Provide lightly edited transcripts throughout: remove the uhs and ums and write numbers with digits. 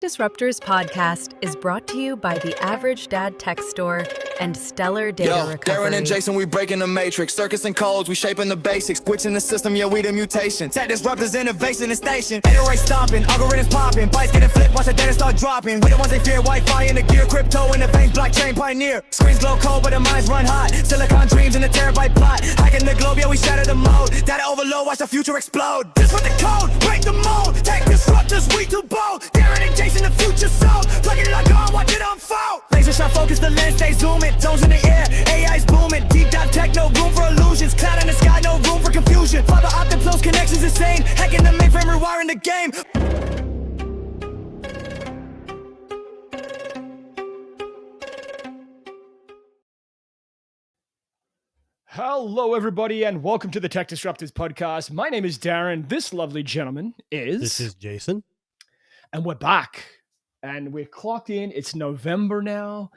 Disruptors podcast is brought to you by the Average Dad Tech Store and Stellar Data Recovery. Darren and Jason, we breaking the matrix. Circuits and codes, we shaping the basics. Switching the system, yeah, we the mutation. Tech disruptors, innovation, and station. Iterate stomping, algorithms popping. Bikes getting flipped, watch the data start dropping. We the ones they fear, Wi-Fi in the gear. Crypto in the veins, blockchain pioneer. Screens glow cold, but the minds run hot. Silicon dreams in the terabyte plot. Hacking the globe, yeah, we shatter the mode. Data overload, watch the future explode. Disrupt the code, break the mold. Tech disruptors, we too bold. Darren and Jason, the future sold. Plug it like on, watch it unfold. Laser shot focus, the lens stay zooming. Zones in the air, AI's booming. Deep dive tech, no room for illusions. Cloud in the sky, no room for confusion. Fiber optic close connections insane. Hacking the mainframe, rewiring the game. Hello, everybody, and welcome to the Tech Disruptors podcast. My name is Darren. This lovely gentleman is... This is Jason. And we're back. And we're clocked in. It's November now.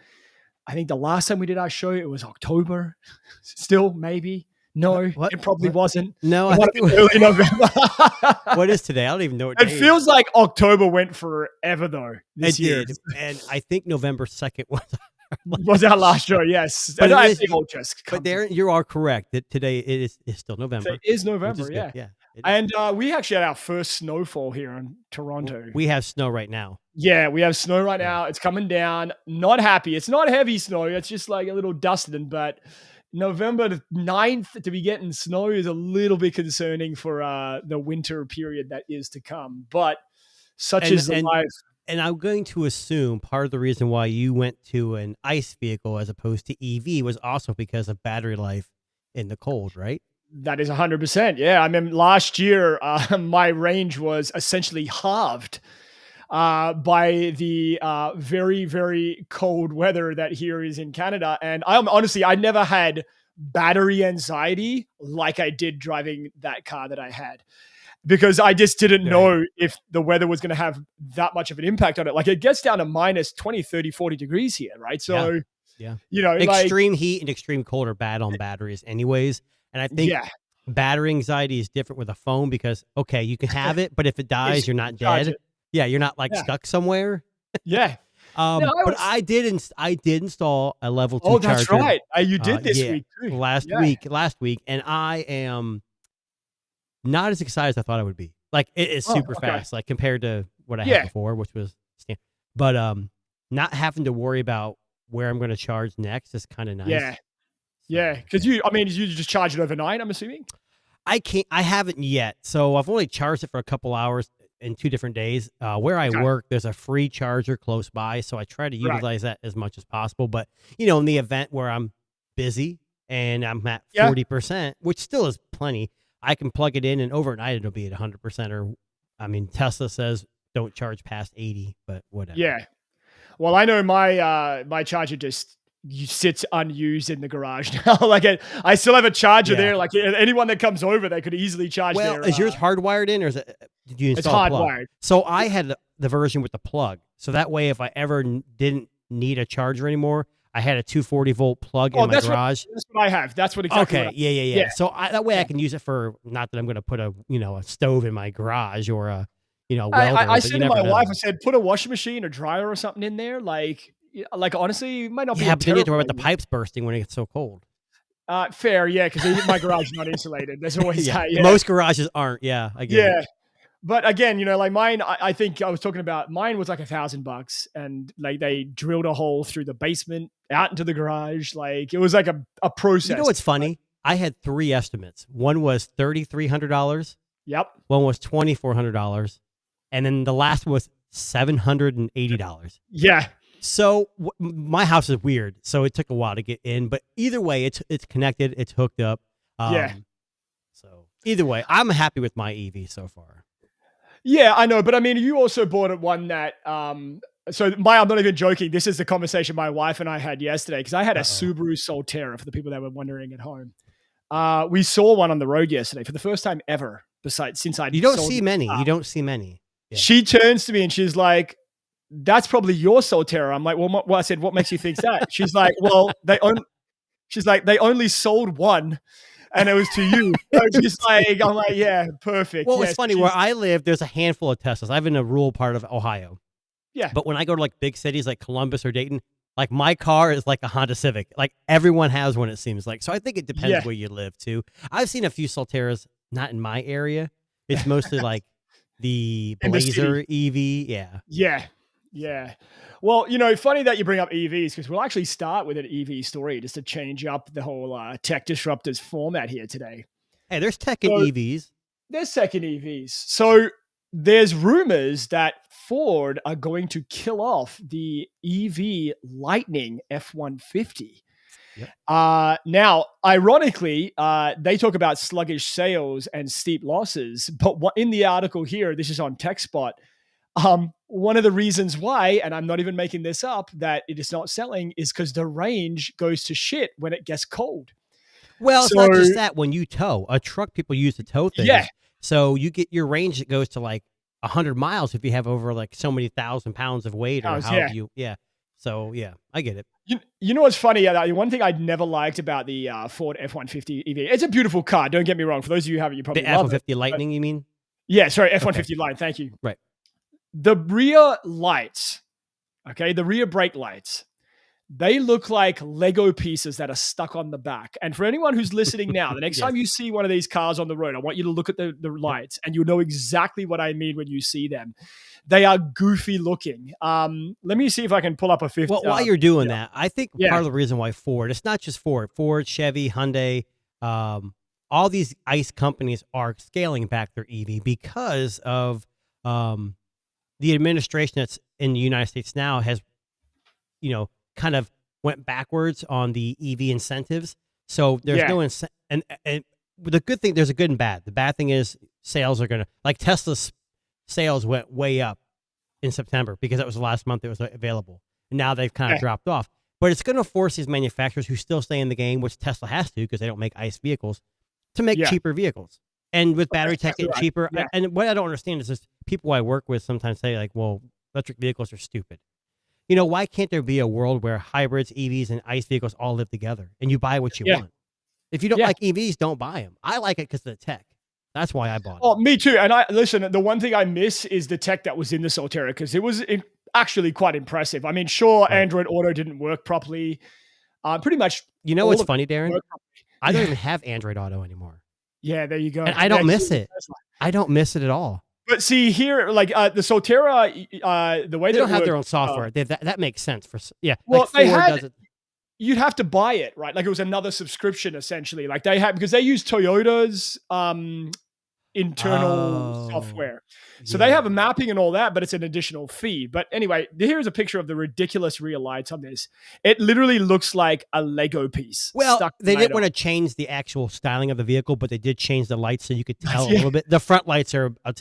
I think the last time we did our show, it was October. Still, maybe. No, What? It probably What? wasn't. No, It I might think have been early November. what is today? I don't even know what It day feels like October went forever, though, this it year. did. And I think November 2nd was. Was our last show, yes. But And I it is- think I'll just come But Darren, you are correct that today is still November. It is which November, is good. yeah. Yeah. it is. And we actually had our first snowfall here in Toronto. We have snow right now. Yeah, we have snow right now. It's coming down. Not happy. It's not heavy snow. It's just like a little dusting. But November the 9th to be getting snow is a little bit concerning for the winter period that is to come. But such is the life. And I'm going to assume part of the reason why you went to an ICE vehicle as opposed to EV was also because of battery life in the cold, right? That is 100%. Yeah. I mean, last year, my range was essentially halved by the very, very cold weather that here is in Canada. And I never had battery anxiety like I did driving that car that I had, because I just didn't know if the weather was going to have that much of an impact on it. Like, it gets down to minus 20, 30, 40 degrees here, right? So, Yeah. you know, Extreme heat and extreme cold are bad on batteries anyways. And I think battery anxiety is different with a phone because, okay, you can have it, but if it dies, you're not charge dead. it. Yeah, you're not like stuck somewhere. Yeah. But I did install a level 2 Oh, charger. that's right. You did this yeah, week too. last week, and I am not as excited as I thought I would be. Like, it is super fast, like compared to what I had before, which was standard. But not having to worry about where I'm going to charge next is kind of nice. Yeah. Yeah, because you just charge it overnight, I'm assuming? I haven't yet. So I've only charged it for a couple hours in 2 different days. Where I work, there's a free charger close by. So I try to utilize that as much as possible. But, you know, in the event where I'm busy and I'm at 40%, which still is plenty, I can plug it in and overnight it'll be at 100%. Or, I mean, Tesla says don't charge past 80, but whatever. Yeah. Well, I know my charger just sits unused in the garage now. Like, I still have a charger there. Like, anyone that comes over, they could easily charge their... Well, is yours hardwired in, or is it, did you install It's a plug? hardwired. So I had the version with the plug. So that way, if I ever didn't need a charger anymore, I had a 240-volt plug in my garage. That's what I have. That's what exactly Okay, what yeah. So that way I can use it for, not that I'm going to put a stove in my garage or a, welder. I said to my wife, I said, put a washing machine or dryer or something in there. Like honestly, it might not be. Yeah, but then you have to worry about the pipes bursting when it gets so cold. Fair, yeah, because my garage is not insulated. There's always that. Yeah. Most garages aren't. Yeah, I get it. But again, like mine, I think I was talking about, mine was like $1,000, and like they drilled a hole through the basement out into the garage. Like, it was like a process. You know what's funny? I had 3 estimates. One was $3,300. Yep. One was $2,400, and then the last was $780. Yeah. So my house is weird, so it took a while to get in. But either way, it's connected, it's hooked up. So either way, I'm happy with my EV so far. Yeah, I know, but I mean, you also bought one that. So I'm not even joking. This is the conversation my wife and I had yesterday, because I had a Subaru Solterra, for the people that were wondering at home. We saw one on the road yesterday for the first time ever. Since I you don't see many. You don't see many. Yeah. She turns to me and she's like, "That's probably your Solterra." I'm like, "Well," I said, "What makes you think that?" She's like, "Well, they only sold one, and it was to you." So she's like, I'm like, "Yeah, perfect." Well, yeah, it's funny. Where I live, there's a handful of Teslas. I live in a rural part of Ohio. Yeah. But when I go to like big cities like Columbus or Dayton, like my car is like a Honda Civic. Like everyone has one, it seems like. So I think it depends where you live too. I've seen a few Solteras, not in my area. It's mostly like the Blazer EV. Yeah. Yeah. Yeah. Well, funny that you bring up EVs because we'll actually start with an EV story just to change up the whole tech disruptors format here today. Hey, there's tech in EVs. There's tech in EVs. So there's rumors that Ford are going to kill off the EV Lightning F-150. Yep. Now, ironically, they talk about sluggish sales and steep losses, but in the article here, this is on TechSpot, one of the reasons why, and I'm not even making this up, that it is not selling is because the range goes to shit when it gets cold. Well, it's not just that. When you tow a truck, people use to tow things. Yeah. So you get your range that goes to like 100 miles if you have over like so many thousand pounds of weight or So yeah, I get it. You know what's funny? One thing I'd never liked about the Ford F-150 EV, it's a beautiful car. Don't get me wrong. For those of you who haven't, you probably love it. The F-150 Lightning, you mean? Yeah, sorry, F-150 Lightning. Thank you. Right. The rear lights, the rear brake lights, they look like Lego pieces that are stuck on the back. And for anyone who's listening now, the next time you see one of these cars on the road, I want you to look at the lights and you'll know exactly what I mean when you see them. They are goofy looking. Let me see if I can pull up a 50. Well, while you're doing that, I think part of the reason why it's not just Ford, Chevy, Hyundai, all these ICE companies are scaling back their EV because of the administration that's in the United States now has, kind of went backwards on the EV incentives. So there's no and the good thing, there's a good and bad. The bad thing is sales are going to, like Tesla's sales went way up in September because that was the last month it was available. And now they've kind of dropped off. But it's going to force these manufacturers who still stay in the game, which Tesla has to because they don't make ICE vehicles, to make cheaper vehicles. And with battery tech getting cheaper. Yeah. And what I don't understand is just people I work with sometimes say like, well, electric vehicles are stupid. Why can't there be a world where hybrids, EVs, and ICE vehicles all live together and you buy what you want? If you don't like EVs, don't buy them. I like it because of the tech. That's why I bought it. Oh, me too. And listen, the one thing I miss is the tech that was in the Solterra because it was actually quite impressive. I mean, sure, Android Auto didn't work properly. Pretty much. You know what's funny, Darren? I don't even have Android Auto anymore. Yeah, there you go. And I don't miss it. I don't miss it at all. But see here, like the Solterra, the way they don't have their own software. that makes sense for Well, like you'd have to buy it, right? Like it was another subscription essentially. Like they had because they use Toyota's internal software, so they have a mapping and all that, but it's an additional fee. But anyway, here's a picture of the ridiculous rear lights on this. It literally looks like a Lego piece. Well, they didn't want to change the actual styling of the vehicle, but they did change the lights so you could tell a little bit. The front lights are a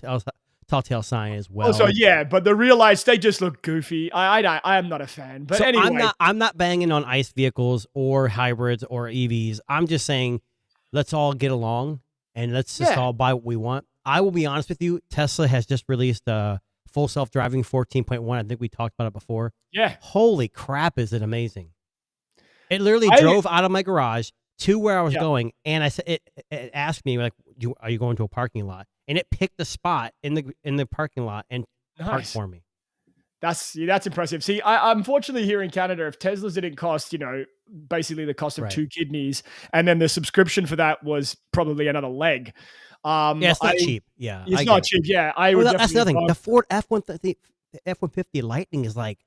telltale sign as well. Also, but the rear lights, they just look goofy. I am not a fan. But so anyway, I'm not banging on ICE vehicles or hybrids or EVs. I'm just saying, let's all get along. And let's just all buy what we want. I will be honest with you. Tesla has just released a full self-driving 14.1. I think we talked about it before. Yeah. Holy crap, is it amazing. It literally drove out of my garage to where I was going. And I said, it asked me, like, are you going to a parking lot? And it picked a spot in the parking lot and parked for me. That's impressive. See, I unfortunately here in Canada, if Teslas didn't cost, basically the cost of two kidneys, and then the subscription for that was probably another leg. It's not cheap. Yeah, it's not cheap. Yeah, that's nothing. The Ford F-150 Lightning is like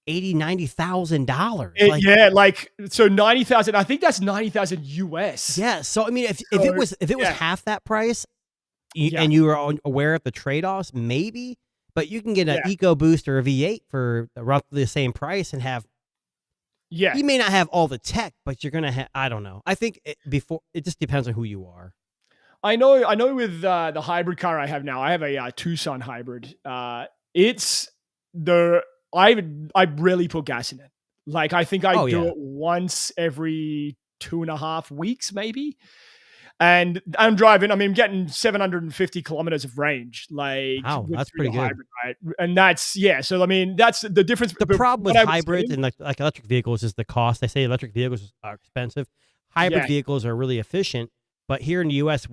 $80,000-$90,000. Like so 90,000. I think that's 90,000 US. Yeah. So I mean, if it was half that price, and you were aware of the trade-offs, maybe. But you can get an EcoBoost or a V8 for roughly the same price and have. Yeah. You may not have all the tech, but you're gonna have. I don't know. I think it just depends on who you are. I know. With the hybrid car I have now, I have a Tucson hybrid. I rarely put gas in it. Like I think I do it once every 2.5 weeks, maybe. And I'm driving. I mean, I'm getting 750 kilometers of range. Like, wow, that's pretty good, hybrid, right? And that's So I mean, that's the difference. The problem with hybrids and like electric vehicles is the cost. They say electric vehicles are expensive. Hybrid vehicles are really efficient. But here in the U.S.,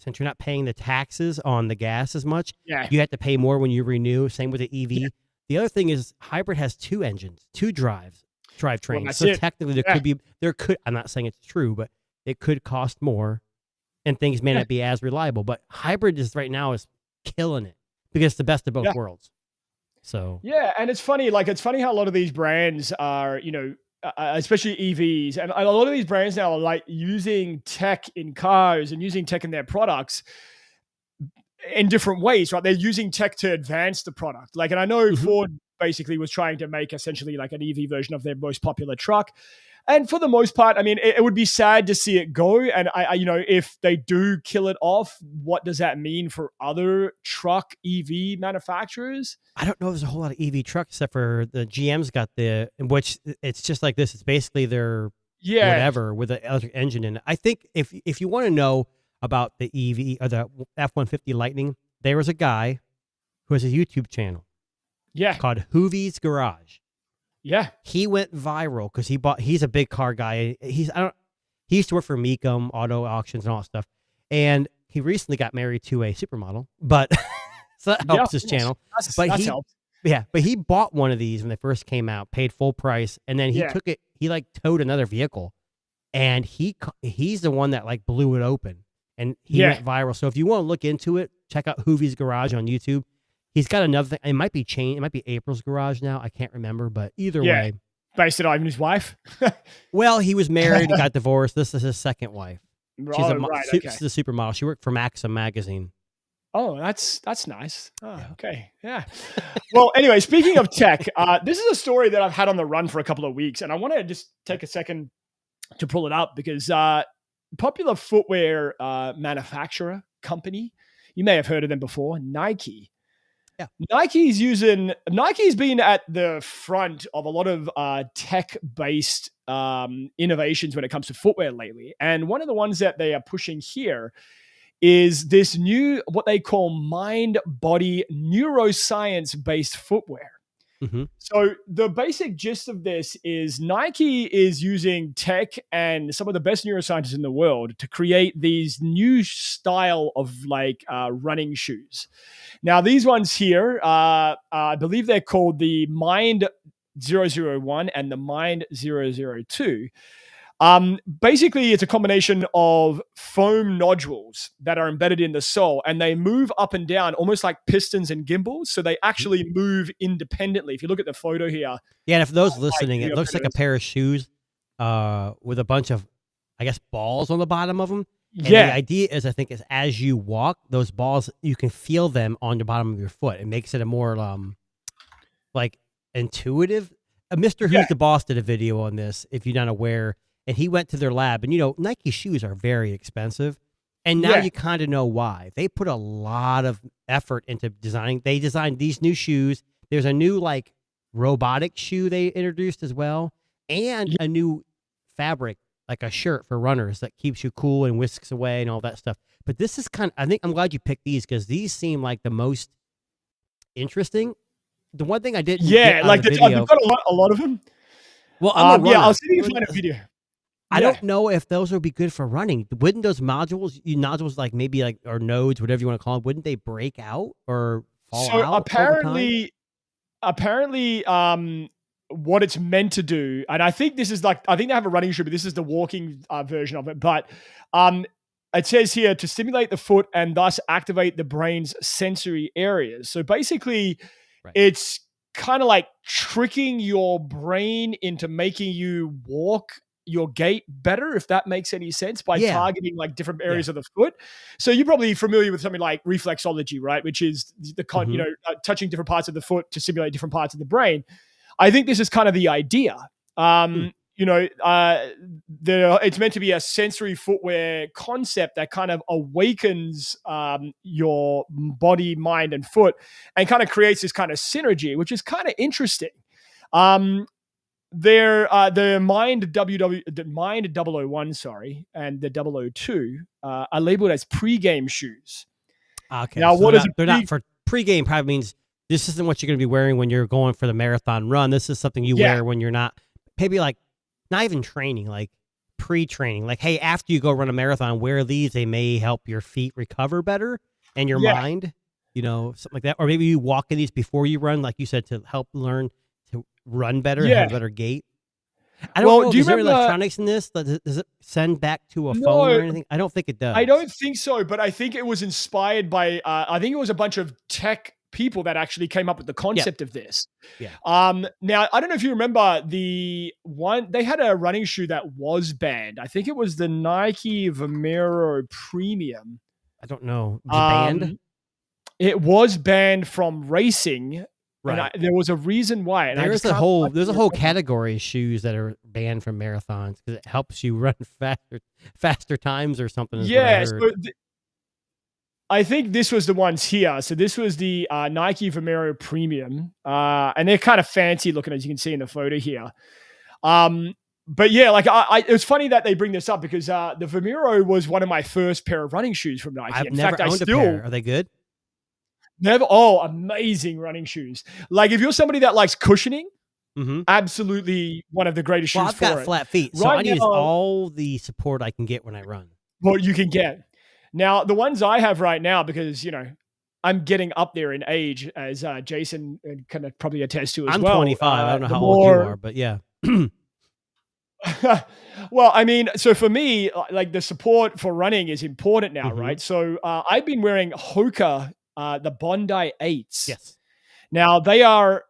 since you're not paying the taxes on the gas as much, you have to pay more when you renew. Same with the EV. The other thing is hybrid has 2 engines, 2 drivetrains. that's So it. technically there could, I'm not saying it's true, but it could cost more and things may not be as reliable. But hybrid is right now is killing it because it's the best of both worlds. So yeah, and it's funny how a lot of these brands are, especially EVs, and a lot of these brands now are like using tech in cars and using tech in their products in different ways, right? They're using tech to advance the product. Like, and I know Ford basically was trying to make essentially like an EV version of their most popular truck. And for the most part, I mean, it would be sad to see it go. And I if they do kill it off, what does that mean for other truck EV manufacturers? I don't know if there's a whole lot of EV trucks except for the GM's got which it's just like this. It's basically their whatever with the electric engine in it. I think if you want to know about the EV or the F-150 Lightning, there was a guy who has a YouTube channel called Hoovie's Garage. Yeah. He went viral because he's a big car guy. He used to work for Mecum, auto auctions and all that stuff. And he recently got married to a supermodel, but so that helps his channel. That helps. Yeah, but he bought one of these when they first came out, paid full price, and then he took it, he like towed another vehicle, and he's the one that like blew it open. And he went viral. So if you want to look into it, check out Hoovie's Garage on YouTube. He's got another thing. It might be It might be April's Garage now. I can't remember, but either way. Based it on his wife? Well, he was married, got divorced. This is his second wife. She's a supermodel. She worked for Maxim magazine. Oh, that's nice. Oh, okay. Yeah. Well, anyway, speaking of tech, this is a story that I've had on the run for a couple of weeks, and I want to just take a second to pull it up because popular footwear manufacturer company, you may have heard of them before, Nike. Yeah. Nike's been at the front of a lot of tech-based innovations when it comes to footwear lately. And one of the ones that they are pushing here is this new, what they call mind-body neuroscience-based footwear. Mm-hmm. So the basic gist of this is Nike is using tech and some of the best neuroscientists in the world to create these new style of like running shoes. Now, these ones here, I believe they're called the Mind 001 and the Mind 002. Basically, it's a combination of foam nodules that are embedded in the sole, and they move up and down almost like pistons and gimbals. So they actually move independently. If you look at the photo here. Yeah, and for those listening, it looks like a pair of shoes with a bunch of, I guess, balls on the bottom of them. And the idea is, I think, is as you walk, those balls, you can feel them on the bottom of your foot. It makes it a more like intuitive. Mr. Who's the Boss did a video on this, if you're not aware. And he went to their lab, and Nike shoes are very expensive, and now you kind of know why. They put a lot of effort into designing. They designed these new shoes. There's a new like robotic shoe they introduced as well, and a new fabric, like a shirt for runners that keeps you cool and whisks away and all that stuff. But this is I'm glad you picked these because these seem like the most interesting. The one thing I didn't get like the video, I've got a lot of them. Well, I'll see if you can find a video. I don't know if those would be good for running. Wouldn't those nodules like maybe like, or nodes, whatever you want to call them, wouldn't they break out or fall out? So apparently, what it's meant to do, and I think this is I think they have a running shoe, but this is the walking version of it. But it says here to stimulate the foot and thus activate the brain's sensory areas. So basically, it's kind of like tricking your brain into making you walk your gait better, if that makes any sense, by targeting like different areas of the foot. So you're probably familiar with something like reflexology, right? Which is the touching different parts of the foot to simulate different parts of the brain. I think this is kind of the idea. It's meant to be a sensory footwear concept that kind of awakens your body, mind, and foot, and kind of creates this kind of synergy, which is kind of interesting. The Mind 001, and the 002 are labeled as pre-game shoes. Okay. Now, so they're not for pre-game? Probably means this isn't what you're going to be wearing when you're going for the marathon run. This is something you wear when you're not, maybe like not even training, like pre-training. Like, hey, after you go run a marathon, wear these. They may help your feet recover better and your mind. something like that, or maybe you walk in these before you run, like you said, to help learn to run better, Yeah. have a better gait. I don't know. do you Is there remember? electronics in this? Does it send back to a phone No, or anything? I don't think it does. I don't think so, but I think it was inspired by. I think it was a bunch of tech people that actually came up with the concept of this. Yeah. Now I don't know if you remember the one they had a running shoe that was banned. I think it was the Nike Vomero Premium. I don't know. Was it banned? It was banned from racing. Right. And there was a reason why. And There's a whole category of shoes that are banned from marathons because it helps you run faster times or something. Yeah. So I think this was the ones here. So this was the Nike Vomero Premium. And they're kind of fancy looking, as you can see in the photo here. But yeah, like it was funny that they bring this up because the Vomero was one of my first pair of running shoes from Nike. I've never owned a pair. Are they good? Amazing running shoes. Like if you're somebody that likes cushioning, absolutely one of the greatest shoes. Well, I've got flat feet, so I need all the support I can get when I run. What you can get. Now, the ones I have right now, because I'm getting up there in age, as Jason can probably attest to as well. I'm 25. I don't know how old you are, but yeah. Well, I mean, so for me, like the support for running is important now, right? So I've been wearing Hoka. The Bondi 8s. Yes. Now they are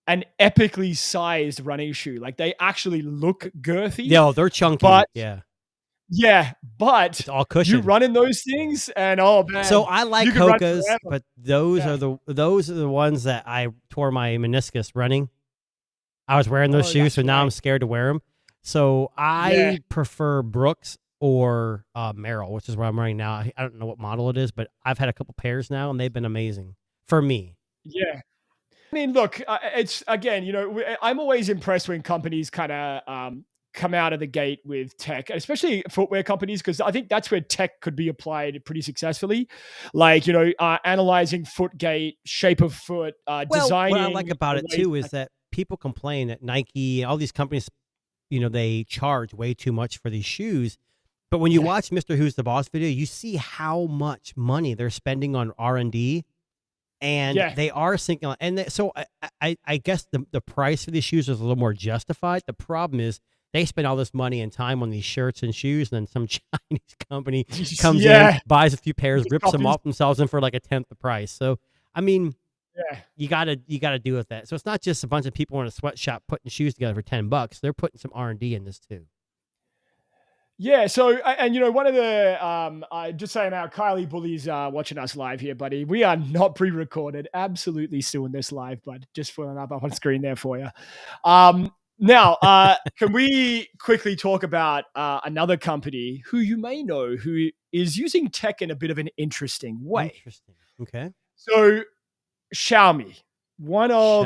an epically sized running shoe. Like they actually look girthy. Yeah, they're chunky. But it's all cushion. You run in those things, and man. So I like Hokas, but those are the ones that I tore my meniscus running. I was wearing those shoes, so now I'm scared to wear them. So I prefer Brooks or Merrell, which is what I'm wearing now. I don't know what model it is, but I've had a couple pairs now, and they've been amazing for me. Yeah. I mean, look, it's, again, I'm always impressed when companies kind of come out of the gate with tech, especially footwear companies, because I think that's where tech could be applied pretty successfully. Like, analyzing foot gait, shape of foot, designing. What I like about it, too, is that people complain that Nike, all these companies, they charge way too much for these shoes. But when you watch Mr. Who's the Boss video, you see how much money they're spending on R&D, and they are sinking on. And so I guess the price for these shoes is a little more justified. The problem is they spend all this money and time on these shirts and shoes, and then some Chinese company comes in, buys a few pairs, rips them off themselves, and for like a tenth the price. So I mean, you gotta do with that. So it's not just a bunch of people in a sweatshop putting shoes together for $10. They're putting some R&D in this too. Yeah, so, and one of the, just saying out, Kylie Bully's watching us live here, buddy. We are not pre-recorded, absolutely still in this live, bud. Just pulling up on screen there for you. Now, can we quickly talk about another company who you may know who is using tech in a bit of an interesting way? Interesting, okay. So, Xiaomi. One of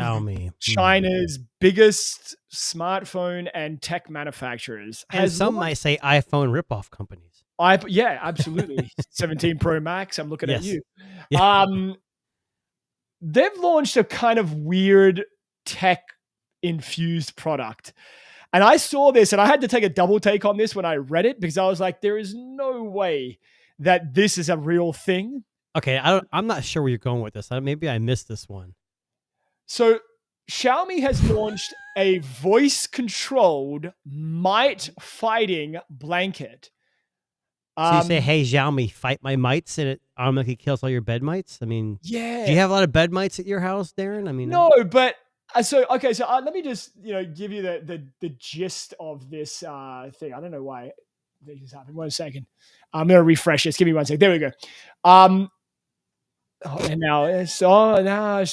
China's biggest smartphone and tech manufacturers. And some might say iPhone ripoff companies. Yeah, absolutely. 17 Pro Max. I'm looking at you. Yeah. They've launched a kind of weird tech-infused product. And I saw this, and I had to take a double take on this when I read it, because I was like, there is no way that this is a real thing. Okay, I'm not sure where you're going with this. Maybe I missed this one. So Xiaomi has launched a voice-controlled mite-fighting blanket. So you say, hey, Xiaomi, fight my mites, and it automatically kills all your bed mites? I mean, do you have a lot of bed mites at your house, Darren? I mean, no, but so let me just give you the gist of this thing. I don't know why this is happening. 1 second. I'm gonna refresh this. Give me 1 second. There we go. And now it's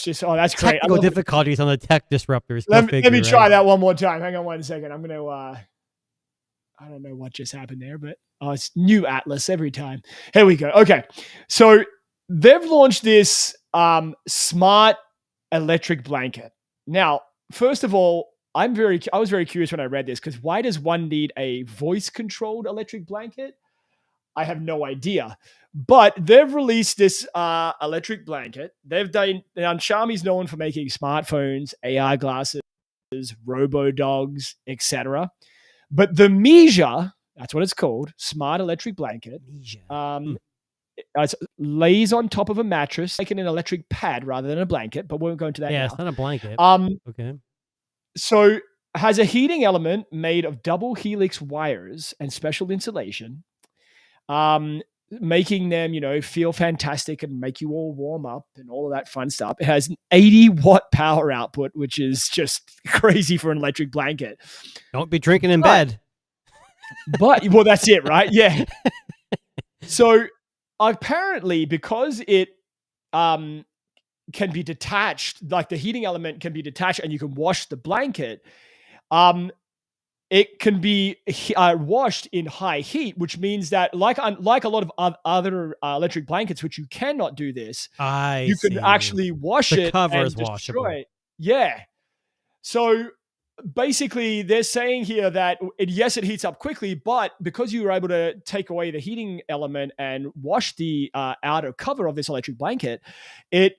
just that's great. Technical difficulties on the tech disruptors. Let me try that one more time. Hang on 1 second. I'm gonna I don't know what just happened there, but it's new Atlas every time. Here we go. Okay, so they've launched this smart electric blanket. Now, first of all, I was very curious when I read this, because why does one need a voice controlled electric blanket? I have no idea. But they've released this electric blanket. Xiaomi's known for making smartphones, AR glasses, robo-dogs, etc. But the Mijia, that's what it's called, smart electric blanket, lays on top of a mattress, like in an electric pad rather than a blanket, but we won't go into that Yeah, now. it's not a blanket. Okay. So has a heating element made of double helix wires and special insulation, making them, feel fantastic and make you all warm up and all of that fun stuff. It has an 80-watt power output, which is just crazy for an electric blanket. Don't be drinking in bed. But, well, that's it, right? Yeah. So apparently, because it can be detached, like the heating element can be detached and you can wash the blanket, it can be washed in high heat, which means that like a lot of other electric blankets, which you cannot do this, you can actually wash the it cover and is washable. destroy it. Yeah. So basically, they're saying here that, yes, it heats up quickly, but because you were able to take away the heating element and wash the outer cover of this electric blanket, it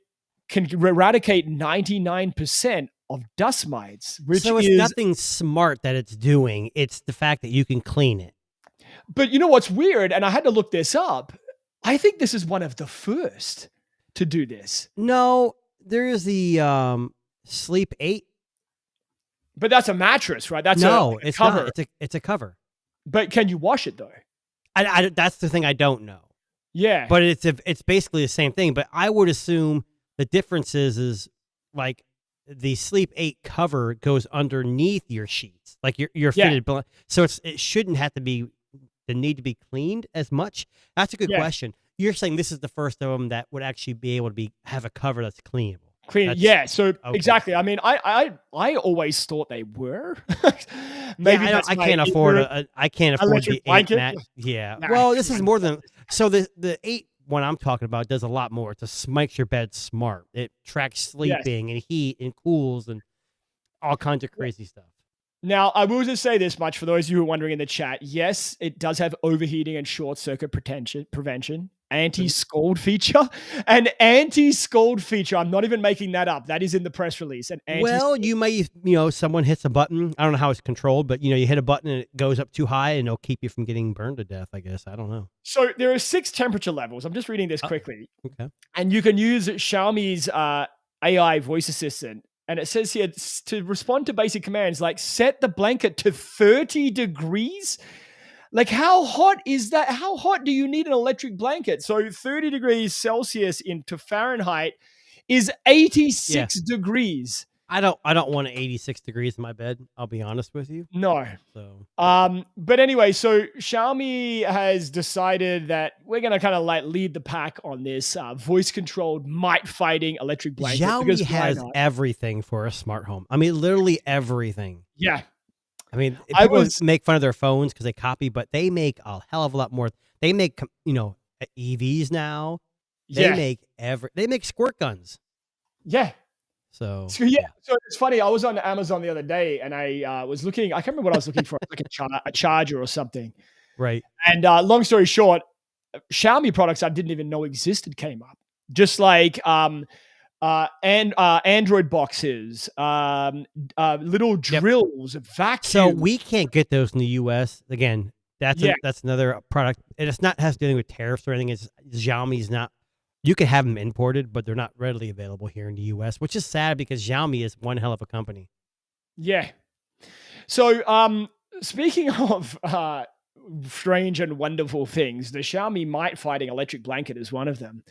can eradicate 99% of dust mites, which so it's is nothing smart that it's doing. It's the fact that you can clean it. But you know what's weird? And I had to look this up. I think this is one of the first to do this. No, there is the Sleep 8. But that's a mattress, right? That's it's cover. not. It's a cover. But can you wash it though? I that's the thing I don't know. Yeah. But it's basically the same thing. But I would assume the difference is like the Sleep 8 cover goes underneath your sheets, like your fitted blanket. So it shouldn't have to be the need to be cleaned as much. That's a good question. You're saying this is the first of them that would actually be able to have a cover that's cleanable. So okay. Exactly. I mean, I always thought they were. Maybe I can't afford the 8 mat. Yeah. Nah. Well, this is more than so the 8 one I'm talking about does a lot more. It makes your bed smart. It tracks sleeping and heat and cools and all kinds of crazy stuff. Now, I will just say this much for those of you who are wondering in the chat. Yes, it does have overheating and short circuit prevention, anti-scald feature, an anti-scald feature. I'm not even making that up. That is in the press release. Well, you may, someone hits a button. I don't know how it's controlled, but you hit a button and it goes up too high and it'll keep you from getting burned to death, I guess. I don't know. So there are 6 temperature levels. I'm just reading this quickly. Okay. And you can use Xiaomi's AI voice assistant. And it says here to respond to basic commands like set the blanket to 30 degrees. Like, how hot is that? How hot do you need an electric blanket? So 30 degrees Celsius into Fahrenheit is 86 degrees. I don't want 86 degrees in my bed. I'll be honest with you. No. So. But anyway, so Xiaomi has decided that we're going to kind of like lead the pack on this voice-controlled mite-fighting electric blanket. Xiaomi has everything for a smart home. I mean, literally everything. Yeah. I mean, people make fun of their phones because they copy, but they make a hell of a lot more. They make, EVs now. They make squirt guns. Yeah. So So it's funny. I was on Amazon the other day and I was looking. I can't remember what I was looking for, like a charger or something. Right. And long story short, Xiaomi products I didn't even know existed came up. Just like Android boxes, little drills, vacuums. So we can't get those in the U.S. Again, that's another product. And it's not has to do with tariffs or anything. It's Xiaomi's not. You can have them imported, but they're not readily available here in the U.S., which is sad because Xiaomi is one hell of a company. Yeah. So speaking of strange and wonderful things, the Xiaomi Mite Fighting electric blanket is one of them.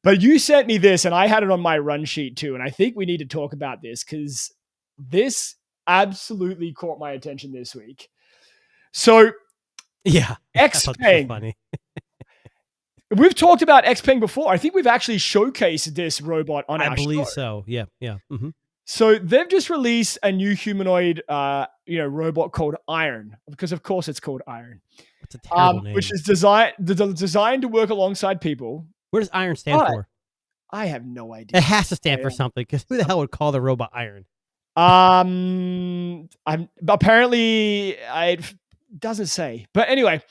But you sent me this, and I had it on my run sheet too, and I think we need to talk about this because this absolutely caught my attention this week. So, Xpeng. Funny. We've talked about Xpeng before. I think we've actually showcased this robot on our show. I believe so. Yeah. Mm-hmm. So they've just released a new humanoid, robot called Iron, because of course it's called Iron. It's a terrible name. Which is designed to work alongside people. What does Iron stand for? I have no idea. It has to stand for something, because who the hell would call the robot Iron? Apparently it doesn't say. But anyway,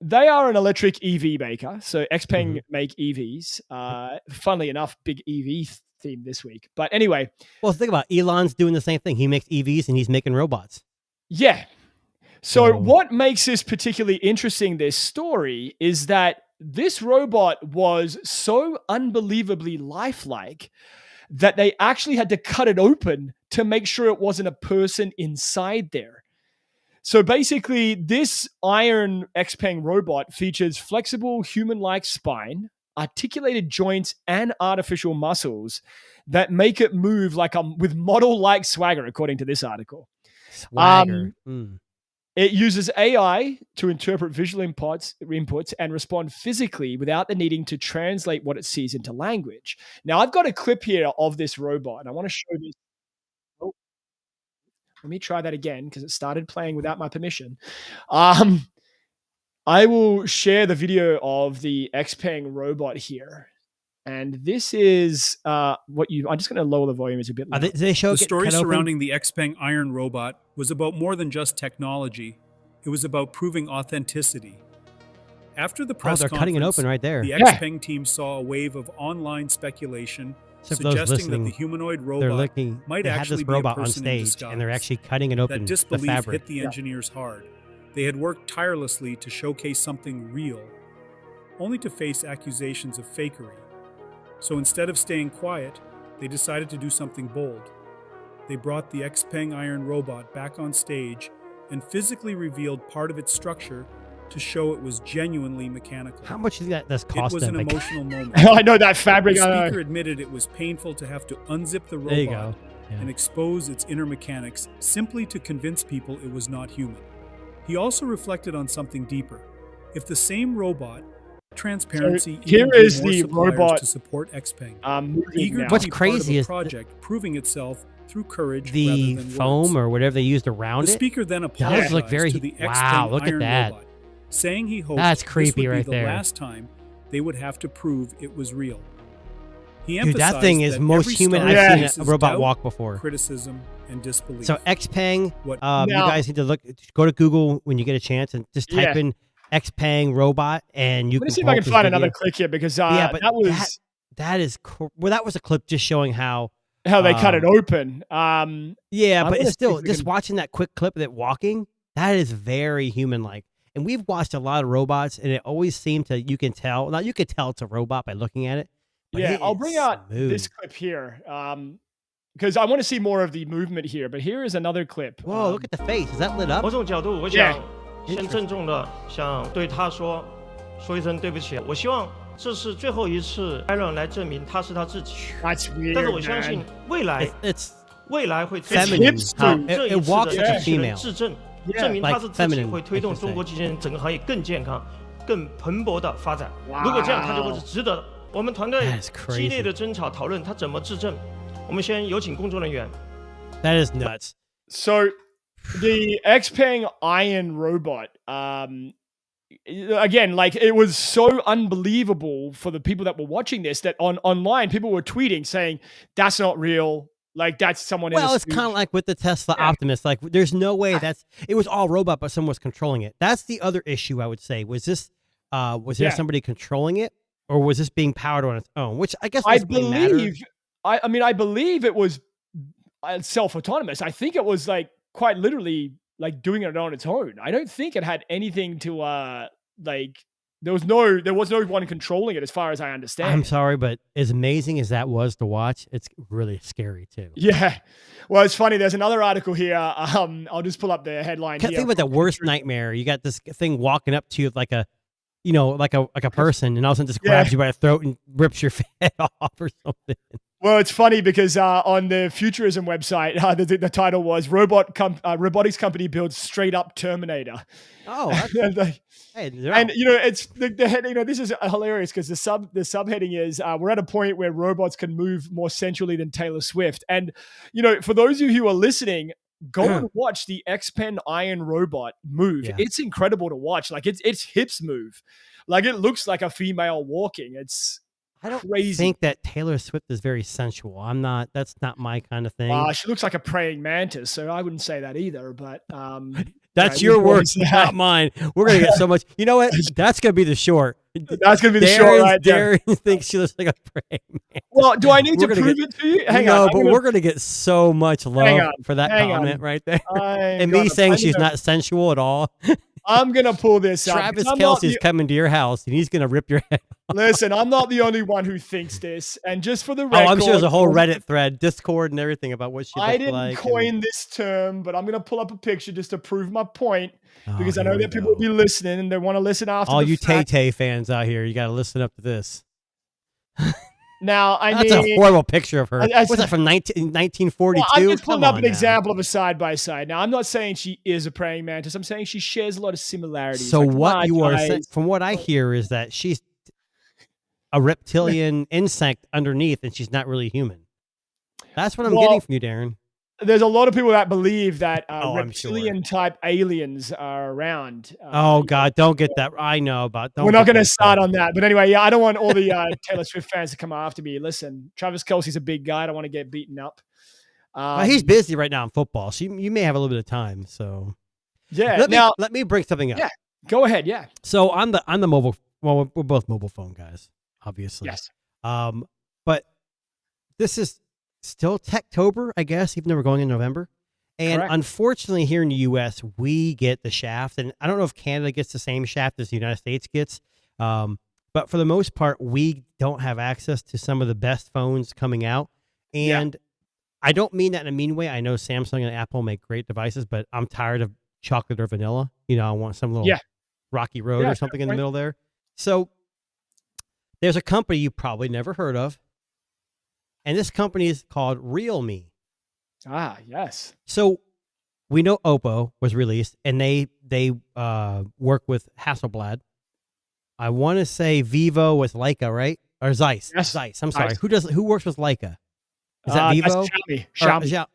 they are an electric EV maker. So Xpeng make EVs. Funnily enough, big EV theme this week. But anyway. Well, think about it. Elon's doing the same thing. He makes EVs and he's making robots. Yeah. So what makes this particularly interesting, this story, is that this robot was so unbelievably lifelike that they actually had to cut it open to make sure it wasn't a person inside there. So basically, this Iron XPeng robot features flexible human-like spine, articulated joints, and artificial muscles that make it move like with model-like swagger, according to this article. Swagger. It uses AI to interpret visual inputs and respond physically without the needing to translate what it sees into language. Now, I've got a clip here of this robot, and I want to show this. Oh, let me try that again because it started playing without my permission. I will share the video of the XPeng robot here. And this is I'm just going to lower the volume. It's a bit loud. They show the story surrounding the XPeng Iron robot was about more than just technology. It was about proving authenticity. After the press they're conference, cutting it open right there. The XPeng team saw a wave of online speculation suggesting that the humanoid robot might actually be a person on stage, in disguise. and they're actually cutting it open. That disbelief the fabric. hit the engineers hard. They had worked tirelessly to showcase something real, only to face accusations of fakery. So instead of staying quiet, they decided to do something bold. They brought the XPeng Iron robot back on stage and physically revealed part of its structure to show it was genuinely mechanical. How much did that's cost It was them? an emotional moment. I know that fabric. The speaker admitted it was painful to have to unzip the There you robot go. Yeah. and expose its inner mechanics simply to convince people it was not human. He also reflected on something deeper. If the same robot transparency So here even drew is more the suppliers robot, to support XPeng. moving Eager now. to What's be crazy part of a is project proving itself through courage the rather than foam words. or whatever they used around The it. speaker then does apologized look very- to the wow, XPeng look at Iron that. robot, saying he hoped That's this creepy would be right the there. last time they would have to prove it was real. He Dude, that emphasized thing is that most every human star I've seen faces a robot doubt, walk before. criticism, and disbelief. So XPeng, What- you Now- guys need to go to Google when you get a chance and just type Yeah. in XPeng robot, and you Let me can see if pull I up can this find video. another clip here because Yeah, but that was that is well, that was a clip just showing how. how they cut it open. Yeah, I'm but gonna it's see still if we just can- watching that quick clip of it walking. That is very human-like. And we've watched a lot of robots, and it always seemed to you can tell. Now you can tell it's a robot by looking at it. But Yeah, it I'll is bring out smooth. this clip here because I want to see more of the movement here. But here is another clip. Whoa, look at the face. Is that lit up? 某种角度，我想先郑重的想对他说一声对不起。我希望这是最后一次 Iron 来证明他是他自己。 That's weird, 但是我相信 man. 未来 It's 会推动 feminine. hipster. how 这 It 一次 walks 的 like a 机器人 female. 质证， Yeah. 证明他 Like 是自己 feminine, 会推动 I should 中国 say. 机器人整个行业更健康、更蓬勃的发展。 Wow. 如果这样，他就会是值得的。我们团队 That is crazy. 激烈的争吵讨论他怎么质证。我们先有请工作人员。 That is nuts. So the XPeng Iron robot, again, like it was so unbelievable for the people that were watching this that online people were tweeting saying that's not real. Like that's someone. Well, in a it's kind of suit." like with the Tesla Yeah. Optimus. Like, there's no way it was all robot, but someone was controlling it. That's the other issue I would say. Was this, was there Yeah. somebody controlling it, or was this being powered on its own? Which I guess I doesn't really matter. believe. I mean, I believe it was self-autonomous. I think it was like quite literally like doing it on its own. I don't think it had anything to like. There was no one controlling it, as far as I understand. I'm sorry, but as amazing as that was to watch, it's really scary too. Yeah. Well, it's funny. There's another article here. I'll just pull up the headline Can't here. think about the worst nightmare. You got this thing walking up to you like a, you know, like a person, and all of a sudden just grabs Yeah. you by the throat and rips your head off or something. Well, it's funny because on the Futurism website, the title was robotics company builds straight up Terminator. Oh, that's, and hey, they're out. you know, it's the head. You know, this is hilarious because the subheading is we're at a point where robots can move more sensually than Taylor Swift. And you know, for those of you who are listening, go and watch the XPeng Iron robot move. Yeah. It's incredible to watch. Like its hips move, like it looks like a female walking. It's I don't crazy. think that Taylor Swift is very sensual. I'm not. That's not my kind of thing. She looks like a praying mantis, so I wouldn't say that either. But That's yeah, your which words, one's not that? mine. We're gonna get so much. You know what? That's gonna be the short. That's gonna be the short right there. Darren thinks she looks like a praying man. Well, do I need We're to gonna prove get- it to you? Hang no, on. but we're gonna get so much love on, for that hang comment on. right there. And me saying she's not sensual at all. I'm gonna pull this up. Travis because I'm not Kelce's coming to your house and he's gonna rip your head. Listen, I'm not the only one who thinks this. And just for the Oh, record, I'm sure there's a whole Reddit thread, Discord, and everything about what she I looks didn't like. coin this term, but I'm gonna pull up a picture just to prove my point because I here know we that people go. will be listening and they want to listen after. All the you fact. Tay-Tay fans out here, you got to listen up to this. Now, That's a horrible picture of her. I- What's that from 1942? Well, I'm just pulling Come up on an now. example of a side by side. Now, I'm not saying she is a praying mantis. I'm saying she shares a lot of similarities. So Like, what my you are guys- saying, from what I hear, is that she's a reptilian insect underneath, and she's not really human. That's what I'm Well, getting from you, Darren. There's a lot of people that believe that Oh, I'm sure. reptilian type aliens are around. Oh God, don't get that. I know about. Don't We're not get going to that start started. on that. But anyway, yeah, I don't want all the Taylor Swift fans to come after me. Listen, Travis Kelce's a big guy. I don't want to get beaten up. Well, he's busy right now in football, so you may have a little bit of time. So Yeah. Now, let me bring something up. Yeah. go ahead. Yeah. So on the mobile, well, we're both mobile phone guys, obviously. Yes. But this is still Techtober, I guess, even though we're going in November. And Correct. unfortunately, here in the U.S., we get the shaft, and I don't know if Canada gets the same shaft as the United States gets. But for the most part, we don't have access to some of the best phones coming out. And I don't mean that in a mean way. I know Samsung and Apple make great devices, but I'm tired of chocolate or vanilla. You know, I want some little rocky road Yeah, or something fair in the point. middle there. So there's a company you probably never heard of, and this company is called Realme. Ah, yes. So we know Oppo was released, and they work with Hasselblad. I want to say Vivo with Leica, right? Or Zeiss. Yes. Zeiss. I'm sorry. Zeiss. Who works with Leica? Is that That's Vivo? Xiaomi. Or Xiaomi.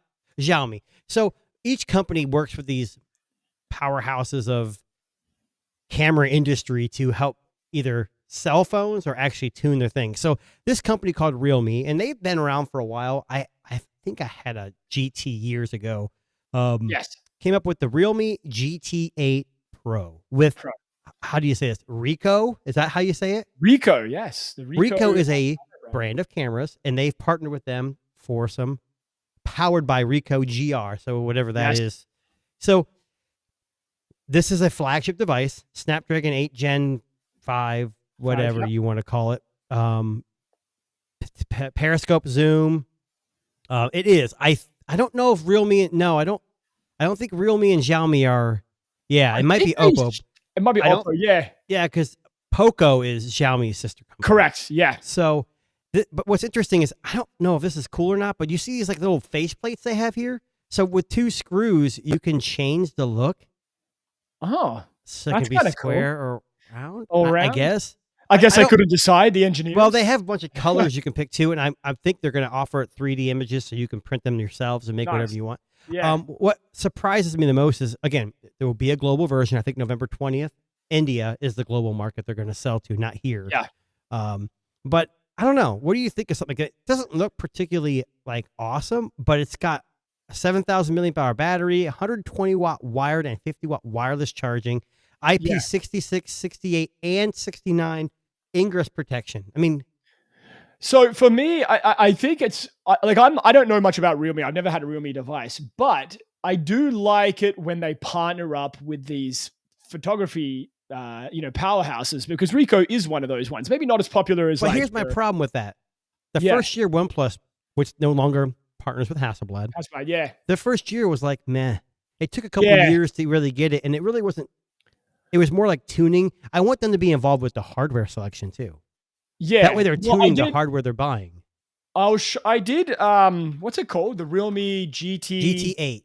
Xiaomi. So each company works with these powerhouses of camera industry to help either sell phones or actually tune their things. So this company called Realme, and they've been around for a while. I think I had a GT years ago. Yes. Came up with the Realme GT8 Pro with, Pro. how do you say this? Ricoh? Is that how you say it? Ricoh. Yes. The Ricoh is a brand of cameras, and they've partnered with them for some powered by Ricoh GR. So whatever that Yes. is. So this is a flagship device, Snapdragon 8 Gen 5, whatever yeah. you want to call it. Periscope zoom. It is. I don't know if Realme. No, I don't think Realme and Xiaomi are. Yeah, it might be Oppo. It might be I don't- Oppo. Yeah. Yeah, because Poco is Xiaomi's sister company. Correct. Yeah. So, but what's interesting is I don't know if this is cool or not, but you see these like little face plates they have here. So with 2 screws, you can change the look. Oh. So it That's can be kinda cool. square or round. Or I round? guess. I guess I I don't- couldn't decide. The engineers. Well, they have a bunch of colors you can pick too, and I think they're going to offer 3D images so you can print them yourselves and make whatever Nice. you want. Yeah. What surprises me the most is, again, there will be a global version. I think November 20th. India is the global market they're going to sell to, not here. Yeah. But I don't know. What do you think of something like that? It doesn't look particularly like awesome, but it's got a 7,000 milliamp hour battery, 120 watt wired and 50 watt wireless charging, IP66, 68, and 69 ingress protection. I mean, So for me, I think it's like I don't know much about Realme. I've never had a Realme device, but I do like it when they partner up with these photography, powerhouses, because Ricoh is one of those ones. Maybe not as popular as. but like here's my problem with that. The Yeah. first year OnePlus, which no longer partners with Hasselblad, That's right. Yeah. the first year was like, meh. It took a couple Yeah. years to really get it, and it really wasn't. It was more like tuning. I want them to be involved with the hardware selection too. Yeah. That way they're Well, tuning the hardware they're buying. I did. What's it called? The Realme GT GT8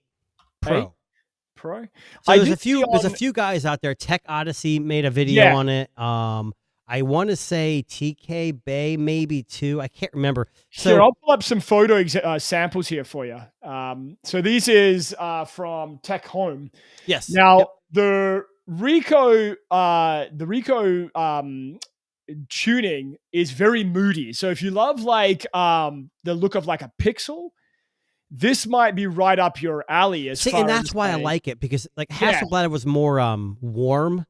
Pro. Pro. So I there's did a few. see There's a on- few guys out there. Tech Odyssey made a video Yeah. on it. I want to say TK Bay maybe too. I can't remember. So Here, I'll pull up some photo samples here for you. So this is from Tech Home. yes. Now Yep. the Ricoh tuning is very moody. So if you love like the look of like a Pixel, this might be right up your alley. As See, far and that's as why I like- like it, because like Yeah. Hasselblad was more warm,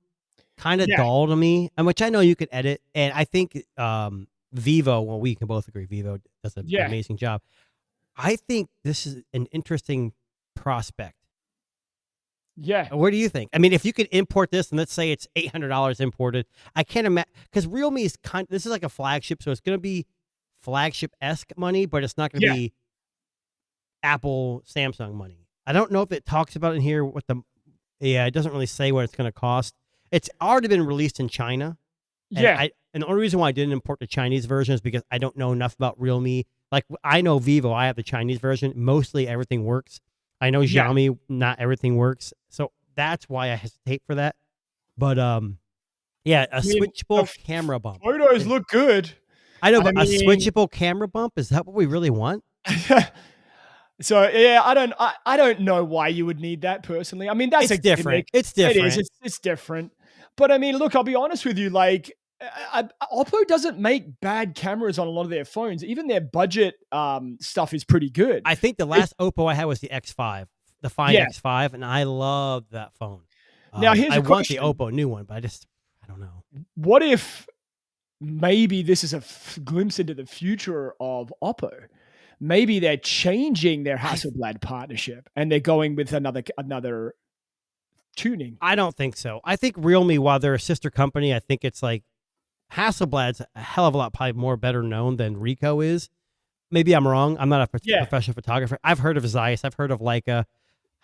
kind of Yeah. dull to me, and which I know you could edit. And I think Vivo, well, we can both agree Vivo does an Yeah. amazing job. I think this is an interesting prospect. Yeah. Where do you think? I mean, if you could import this and let's say it's $800 imported, I can't imagine because Realme is this is like a flagship, so it's going to be flagship-esque money, but it's not going to be Apple, Samsung money. I don't know if it talks about in here what it doesn't really say what it's going to cost. It's already been released in China. And and the only reason why I didn't import the Chinese version is because I don't know enough about Realme. Like, I know Vivo, I have the Chinese version. Mostly everything works. I know Xiaomi, not everything works. So that's why I hesitate for that. But, switchable camera bump. Photos look good. I know, but a switchable camera bump, is that what we really want? So yeah, I don't know why you would need that personally. I mean, that's different. It's different. It is. It's different. But I mean, look, I'll be honest with you. Like, Oppo doesn't make bad cameras on a lot of their phones. Even their budget stuff is pretty good. I think the last Oppo I had was the X5, the Find X5, and I love that phone. Now here's I a question. want the Oppo new one, but I don't know. What if maybe this is a glimpse into the future of Oppo? Maybe they're changing their Hasselblad partnership and they're going with another tuning. I don't think so. I think Realme, while they're a sister company, I think it's like Hasselblad's a hell of a lot probably more better known than Ricoh is. Maybe I'm wrong. I'm not a professional photographer. I've heard of Zeiss. I've heard of Leica.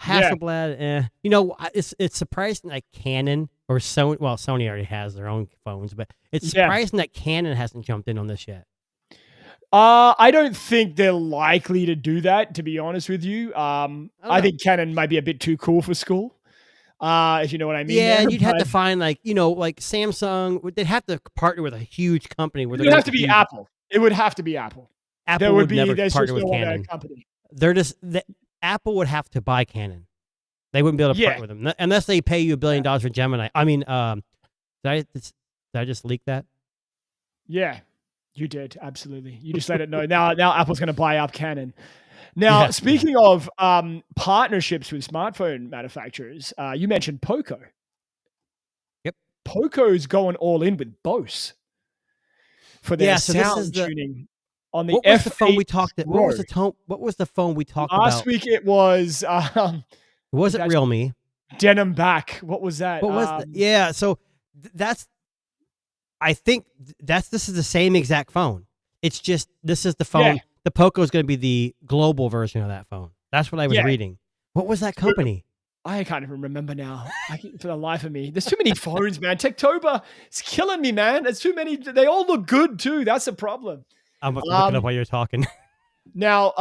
Hasselblad, You know, it's surprising that Canon or Sony, well, Sony already has their own phones, but it's surprising that Canon hasn't jumped in on this yet. I don't think they're likely to do that, to be honest with you. I think Canon might be a bit too cool for school, if you know what I mean. Yeah, you'd have to find like Samsung. They'd have to partner with a huge company. It would have to be Apple. It would have to be Apple. Apple would never partner with Canon. Apple would have to buy Canon. They wouldn't be able to partner with them unless they pay you $1 billion for Gemini. I mean, did I just leak that? Yeah. You did, absolutely. You just let it know. Now Apple's going to buy up Canon. Now, speaking of partnerships with smartphone manufacturers, you mentioned Poco. Yep. Poco's going all in with Bose for their sound tuning on the F8 What was the phone we talked about? Pro. What was the phone we talked about? Last week it was... was it Realme? Denim Back. What was that? What was yeah, so that's... I think this is the same exact phone. It's just, this is the phone. Yeah. The Poco is going to be the global version of that phone. That's what I was reading. What was that company? I can't even remember now. For the life of me. There's too many phones, man. Techtober is killing me, man. There's too many. They all look good, too. That's the problem. I'm looking up while you're talking. Now,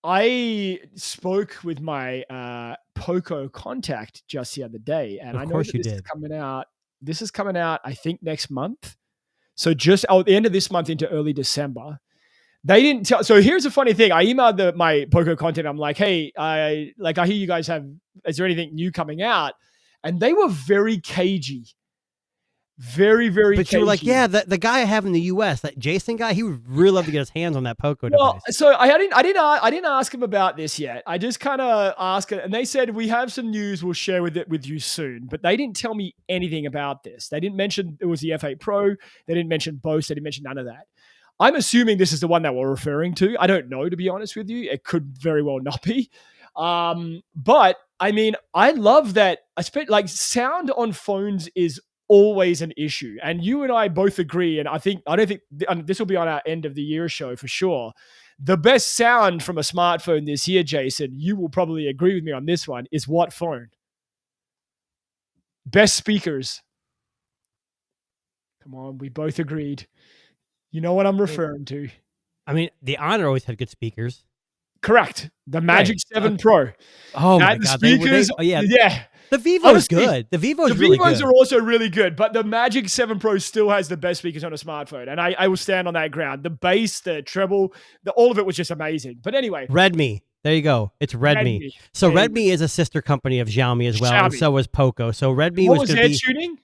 I spoke with my Poco contact just the other day, and I know that this is coming out. This is coming out, I think, next month. So just at the end of this month into early December. They didn't tell. So here's a funny thing. I emailed my Poco content. I'm like, hey, I hear you guys is there anything new coming out? And they were very cagey. Very, very But cagey. you were like, yeah, the guy I have in the US, that Jason guy, he would really love to get his hands on that Poco device. So I didn't ask him about this yet. I just kind of asked it, and they said we have some news we'll share with you soon. But they didn't tell me anything about this. They didn't mention it was the F8 Pro. They didn't mention Bose. They didn't mention none of that. I'm assuming this is the one that we're referring to. I don't know, to be honest with you. It could very well not be. But I mean, I love that. Like, sound on phones is always an issue, and you and I both agree, and I don't think this will be on our end of the year show for sure. The best sound from a smartphone this year, Jason, you will probably agree with me on this one, is what phone? Best speakers. Come on, we both agreed. You know what I'm referring to. I mean, the Honor always had good speakers. Correct. The Magic 7 Pro. Oh my God. Speakers, yeah. The Vivo's good. The Vivo's really good. The Vivos are also really good, but the Magic 7 Pro still has the best speakers on a smartphone, and I will stand on that ground. The bass, the treble, all of it was just amazing. But anyway. Redmi. There you go. It's Redmi. So Redmi is a sister company of Xiaomi as well, and so was Poco. So Redmi was their tuning?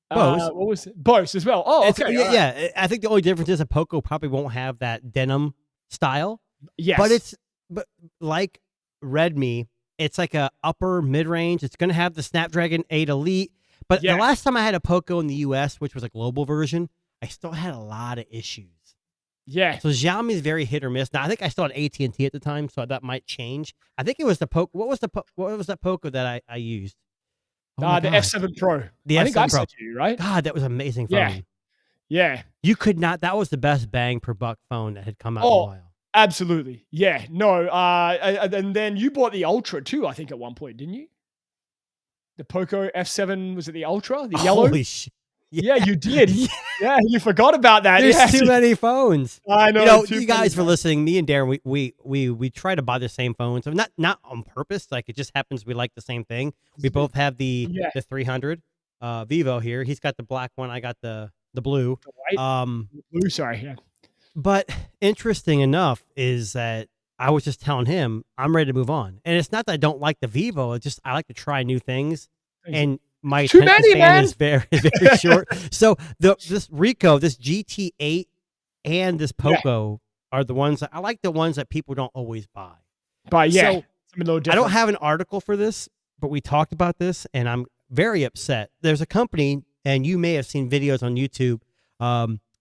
Bose. What was it? Bose as well. Oh, okay. Yeah. I think the only difference is that Poco probably won't have that denim style. Yes. But like Redmi, it's like a upper mid-range. It's going to have the Snapdragon 8 Elite. But the last time I had a Poco in the US, which was a global version, I still had a lot of issues. Yeah. So Xiaomi is very hit or miss. Now I think I still had AT&T at the time, so that might change. I think it was the Poco. What was that Poco that I used? Oh my The God. F7 Pro. The I think F7 I Pro. said to you, right? God, that was an amazing phone. Yeah. Yeah. You could not. That was the best bang per buck phone that had come out in a Oh, while. absolutely. Yeah. No. And then you bought the Ultra too, I think, at one point, didn't you? The Poco F7, was it the Ultra? The yellow? Holy shit. Yeah, you did. Yeah, you forgot about that. There's Yeah. too many phones. I know. You guys for listening. Me and Darren, we try to buy the same phones. Not on purpose. Like it just happens we like the same thing. We both have the 300 Vivo here. He's got the black one. I got the blue. White? Blue, sorry. Yeah. But interesting enough is that I was just telling him I'm ready to move on. And it's not that I don't like the Vivo. It's just I like to try new things. And my Too attention many, span man. is very short. So this Ricoh, this GT8, and this Poco are the ones that I like. The ones that people don't always buy. But yeah, So, something a little I different. don't have an article for this, but we talked about this, and I'm very upset. There's a company, and you may have seen videos on YouTube,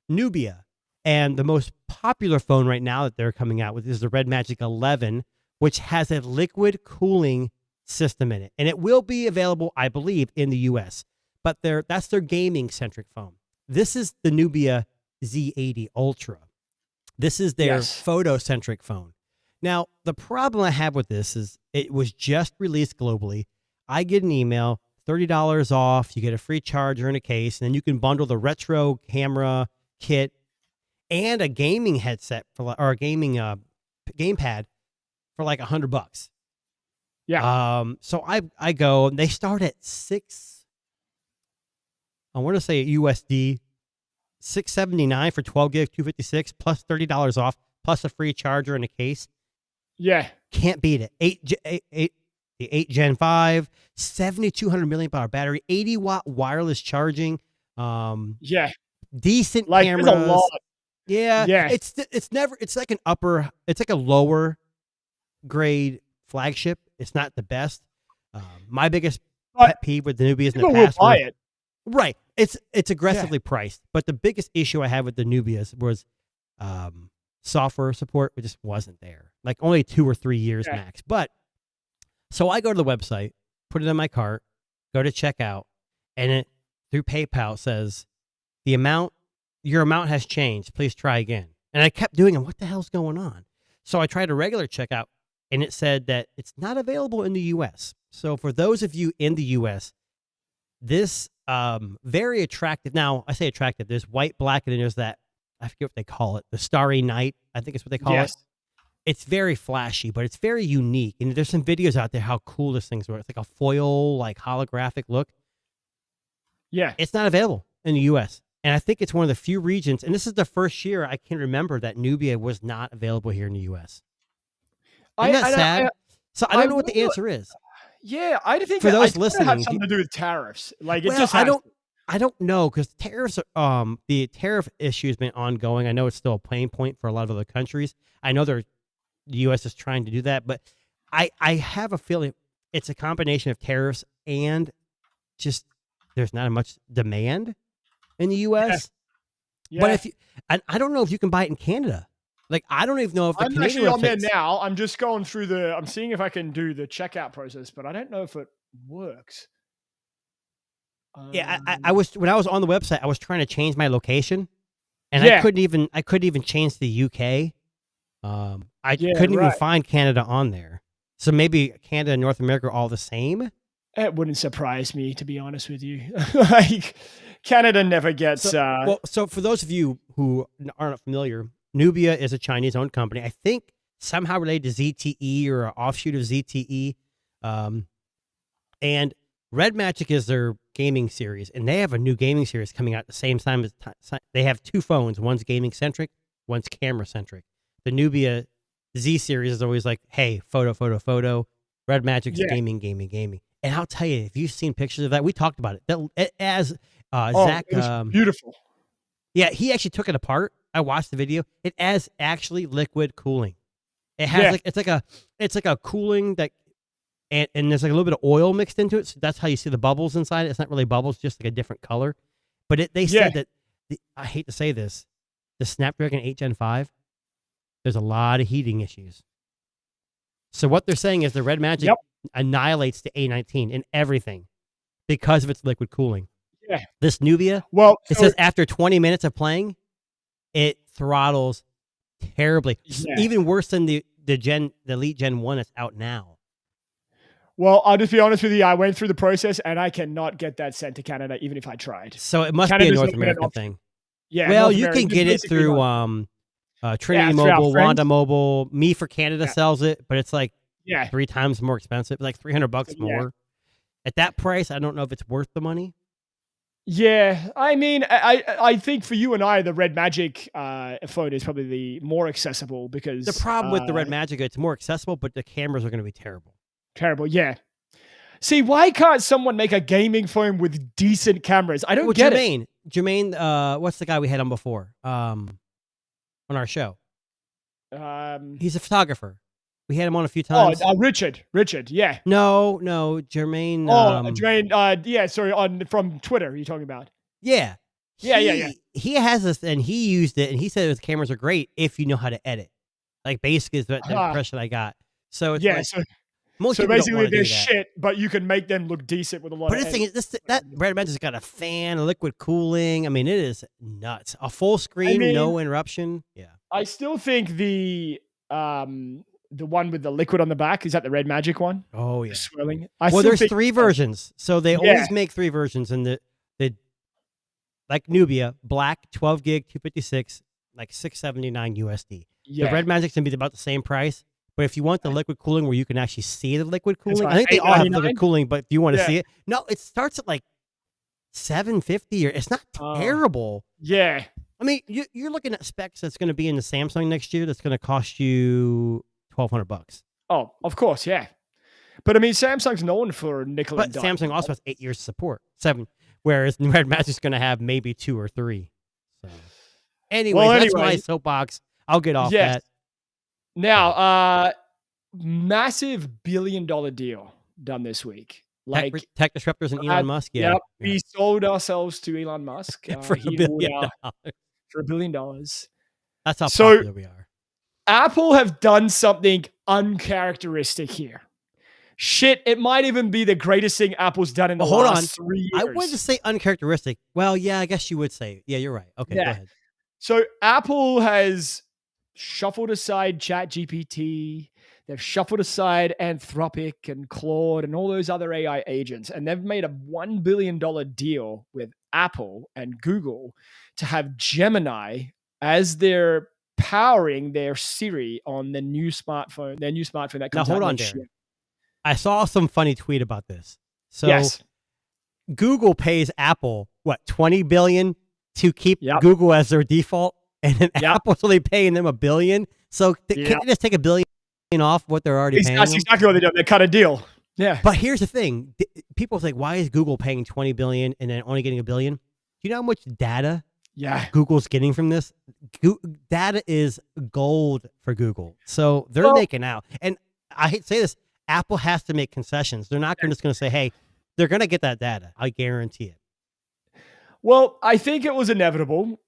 Nubia, and the most popular phone right now that they're coming out with is the Red Magic 11, which has a liquid cooling system in it, and it will be available, I believe, in the US. But that's their gaming centric phone. This is the Nubia Z80 Ultra. This is their photo centric phone. Now, the problem I have with this is it was just released globally. I get an email, $30 off. You get a free charger and a case, and then you can bundle the retro camera kit and a gaming headset or a gaming gamepad for like $100. Yeah. So I go, and they start at I want to say USD $679 for 12 gig 256 plus $30 off plus a free charger and a case. Yeah. Can't beat it. The 8 Gen 5, 7,200 milliamp hour battery, 80 watt wireless charging. Yeah. Decent Like cameras. there's a lot. Yeah. Yeah. It's like a lower grade flagship. It's not the best. My biggest pet peeve with the Nubias in the People will past buy it. right. It's aggressively priced, but the biggest issue I had with the Nubias was software support. It just wasn't there. Like only 2 or 3 years max. But so I go to the website, put it in my cart, go to checkout, and it through PayPal says your amount has changed. Please try again. And I kept doing it. What the hell's going on? So I tried a regular checkout, and it said that it's not available in the U.S. So for those of you in the U.S., this very attractive. Now I say attractive. There's white, black, and then there's that. I forget what they call it. The Starry Night. I think it's what they call it. It's very flashy, but it's very unique. And there's some videos out there how cool this thing's. It's like a foil, like holographic look. Yeah. It's not available in the U.S. And I think it's one of the few regions. And this is the first year I can remember that Nubia was not available here in the U.S. Isn't that sad? So I don't know what the answer is. Yeah, I think for those it listening, had something to do with tariffs. Like it just I don't know because tariffs. The tariff issue has been ongoing. I know it's still a pain point for a lot of other countries. I know the U.S. is trying to do that, but I have a feeling it's a combination of tariffs and just there's not much demand in the U.S. Yeah. But if I don't know if you can buy it in Canada. Like I don't even know if the I'm Canadian actually on there websites- now. I'm just going through I'm seeing if I can do the checkout process, but I don't know if it works. Yeah, I was when I was on the website, I was trying to change my location, and I couldn't even change the UK. I couldn't even find Canada on there. So maybe Canada and North America are all the same. It wouldn't surprise me, to be honest with you. Like Canada never gets. So for those of you who aren't familiar, Nubia is a Chinese-owned company. I think somehow related to ZTE or an offshoot of ZTE. And Red Magic is their gaming series, and they have a new gaming series coming out at the same time. They have 2 phones. One's gaming-centric, one's camera-centric. The Nubia Z series is always like, hey, photo. Red Magic's gaming. And I'll tell you, if you've seen pictures of that, we talked about it. Zach, it was beautiful. Yeah, he actually took it apart. I watched the video. It has actually liquid cooling. It has it's like a cooling that, and there's like a little bit of oil mixed into it. So that's how you see the bubbles inside. It's not really bubbles, just like a different color. But they said that I hate to say this, the Snapdragon 8 Gen 5, there's a lot of heating issues. So what they're saying is the Red Magic annihilates the A19 in everything because of its liquid cooling. Yeah. This Nubia, it says after 20 minutes of playing, it throttles terribly. Even worse than the Elite Gen 1 that's out now. Well, I'll just be honest with you. I went through the process and I cannot get that sent to Canada, even if I tried. So it must be a North American thing. Yeah. Well, you can get it through Trinity Mobile, Wanda Mobile. Me for Canada sells it, but it's like 3 times more expensive, like $300 more. At that price, I don't know if it's worth the money. Yeah, I mean, I think for you and I, the Red Magic phone is probably the more accessible because the problem with the Red Magic, it's more accessible, but the cameras are going to be terrible. Terrible, yeah. See, why can't someone make a gaming phone with decent cameras? I don't get it. Jermaine, what's the guy we had on before on our show? He's a photographer. We had him on a few times. Richard, yeah. No, Jermaine. Jermaine, sorry, from Twitter you're talking about. Yeah. Yeah. He has this, and he used it, and he said his cameras are great if you know how to edit. Like, basically is the impression I got. So it's so basically they're shit, but you can make them look decent with a lot of But the thing is, that Red Magic's got a fan, liquid cooling. I mean, it is nuts. A full screen, no interruption. Yeah. I still think the one with the liquid on the back, is that the Red Magic one? Oh, yeah. The swirling. There's 3 versions. So they always make 3 versions. And the like Nubia, black, 12 gig, 256, like $679 USD. Yeah. The Red Magic's going to be about the same price. But if you want the liquid cooling where you can actually see the liquid cooling, I think they all have liquid cooling, but if you want to see it, no, it starts at like $750 or it's not terrible. Yeah. I mean, you're looking at specs that's going to be in the Samsung next year that's going to cost you $1,200. Oh, of course, yeah. But I mean, Samsung's known for nickel and dime. Samsung also has 8 years of support, 7, whereas Red Magic's going to have maybe 2 or 3. So, anyway, that's my soapbox. I'll get off that. Now, massive billion-dollar deal done this week. Like Tech Disruptors and Elon Musk. Yeah, we sold ourselves to Elon Musk for $1 billion. For $1 billion. That's how popular we are. Apple have done something uncharacteristic here. Shit, it might even be the greatest thing Apple's done in the last 3 years. I wouldn't say uncharacteristic. Well, yeah, I guess you would say. Yeah, you're right. Okay, go ahead. So Apple has shuffled aside ChatGPT. They've shuffled aside Anthropic and Claude and all those other AI agents, and they've made a $1 billion deal with Apple and Google to have Gemini as their powering their Siri on the new smartphone. Their new smartphone that comes out. Now hold on, Darren. I saw some funny tweet about this. So Google pays Apple what, $20 billion to keep Google as their default, and then Apple's only paying them $1 billion. So can't they just take $1 billion off what they're already paying? That's exactly what they do. They cut a deal. Yeah. But here's the thing: people think, why is Google paying $20 billion and then only getting $1 billion? Do you know how much data Google's getting from this? Data is gold for Google, so they're making out. And I hate to say this, Apple has to make concessions. They're not just going to say, "Hey," they're going to get that data. I guarantee it. Well, I think it was inevitable.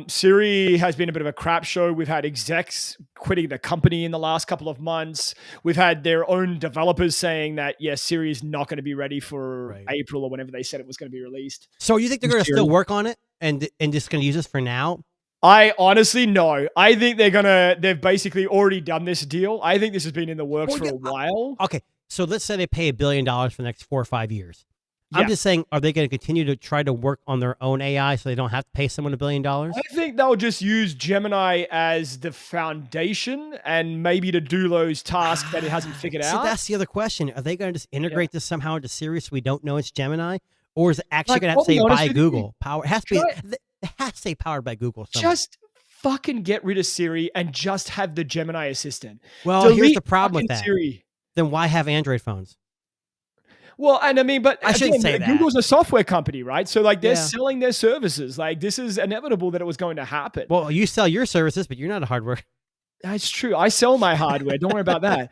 Siri has been a bit of a crap show. We've had execs quitting the company in the last couple of months. We've had their own developers saying that, Siri is not going to be ready for April or whenever they said it was going to be released. So you think they're going to still work on it and just going to use this for now? I honestly no. I think they've basically already done this deal. I think this has been in the works for a while. Okay, so let's say they pay $1 billion for the next 4 or 5 years. I'm just saying, are they going to continue to try to work on their own AI so they don't have to pay someone $1 billion? I think they'll just use Gemini as the foundation and maybe to do those tasks that it hasn't figured out. So that's the other question. Are they going to just integrate this somehow into Siri so we don't know it's Gemini? Or is it actually going to have to say by Google? It has to say powered by Google somewhere. Just fucking get rid of Siri and just have the Gemini assistant. Well, here's the problem with that. Siri. Then why have Android phones? Well, and I mean, but I shouldn't say that. Google's a software company, right? So like they're selling their services. Like this is inevitable that it was going to happen. Well, you sell your services, but you're not a hardware. That's true. I sell my hardware. Don't worry about that.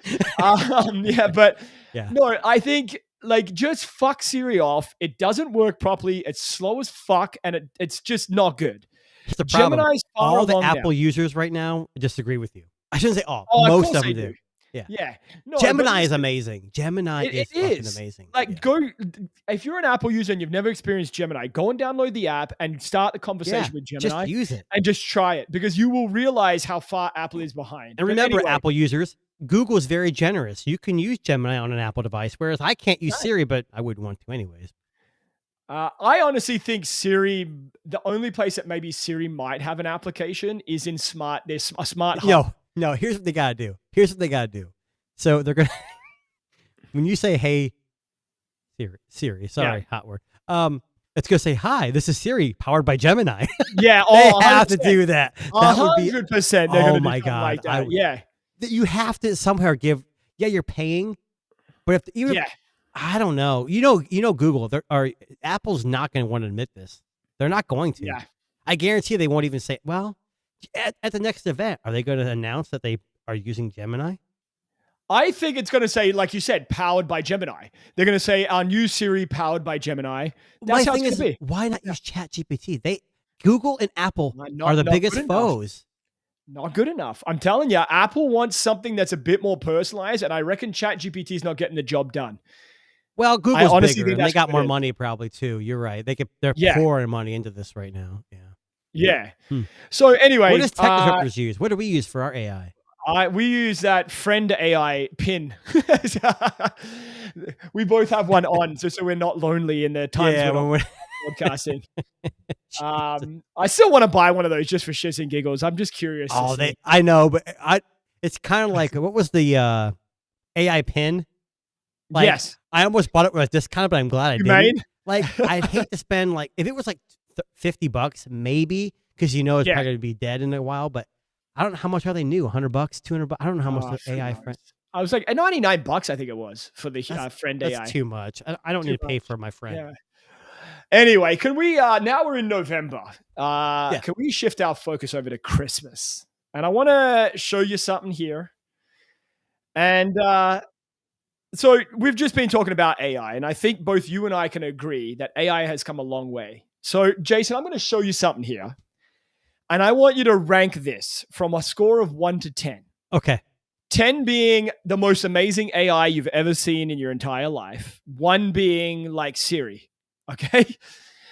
No, I think like just fuck Siri off. It doesn't work properly. It's slow as fuck, and it's just not good. It's the problem. Gemini's far All the along Apple now. users right now disagree with you. I shouldn't say all. Oh, Most course of them they do. Yeah. Yeah. No, Gemini but is amazing. Gemini It is fucking is. amazing. Like, Yeah. go if you're an Apple user and you've never experienced Gemini, go and download the app and start the conversation with Gemini Just use it. and just try it because you will realize how far Apple is behind. And But remember, anyway, Apple users, Google is very generous. You can use Gemini on an Apple device, whereas I can't use Siri, but I wouldn't want to anyways. I honestly think Siri, the only place that maybe Siri might have an application is in a smart home. No. Here's what they gotta do. So they're gonna when you say "Hey, Siri," sorry, hot word. It's gonna say, "Hi, this is Siri, powered by Gemini." Yeah, They oh, have to 100%. do that. That would be 100%. They're Oh gonna do my something God, like I that. would- Yeah, you have to somehow give. Yeah, you're paying, but if yeah. I don't know. You know, Google Apple's not going to want to admit this. They're not going to. Yeah. I guarantee they won't even say. Well, at the next event, are they going to announce that they are using Gemini? I think it's going to say, like you said, powered by Gemini. They're going to say our new Siri powered by Gemini. That's My how thing it's is, going to be. why not use ChatGPT? Google and Apple Not- are the not biggest good enough. foes. Not good enough. I'm telling you, Apple wants something that's a bit more personalized, and I reckon ChatGPT is not getting the job done. Well, Google's honestly bigger, think and they that's got what more it is. money probably too. You're right. They're Yeah. pouring money into this right now. Yeah. Yeah. Hmm. So anyway, What does Tech Disruptors use? What do we use for our AI? we use that friend AI pin. We both have one on, so we're not lonely in the times Yeah, we're when not podcasting. I still want to buy one of those just for shits and giggles. I'm just curious. to Oh, see. I know, but it's kind of like what was the AI pin? Like, Yes. I almost bought it with a discount, but I'm glad I didn't. Humane? Like, I'd hate to spend like if it was like $50, maybe because it's Yeah. probably going to be dead in a while. But I don't know how much are they new? $100, $200. I don't know how much the who AI knows? friend. I was like, $99, I think it was for the friend AI. That's too much. I don't Too need to pay much. for my friend. Yeah. Anyway, can we now we're in November. Yeah. Can we shift our focus over to Christmas? And I want to show you something here. And so we've just been talking about AI, and I think both you and I can agree that AI has come a long way. So, Jason, I'm going to show you something here. And I want you to rank this from a score of 1 to 10. Okay. 10 being the most amazing AI you've ever seen in your entire life. 1 being like Siri. Okay.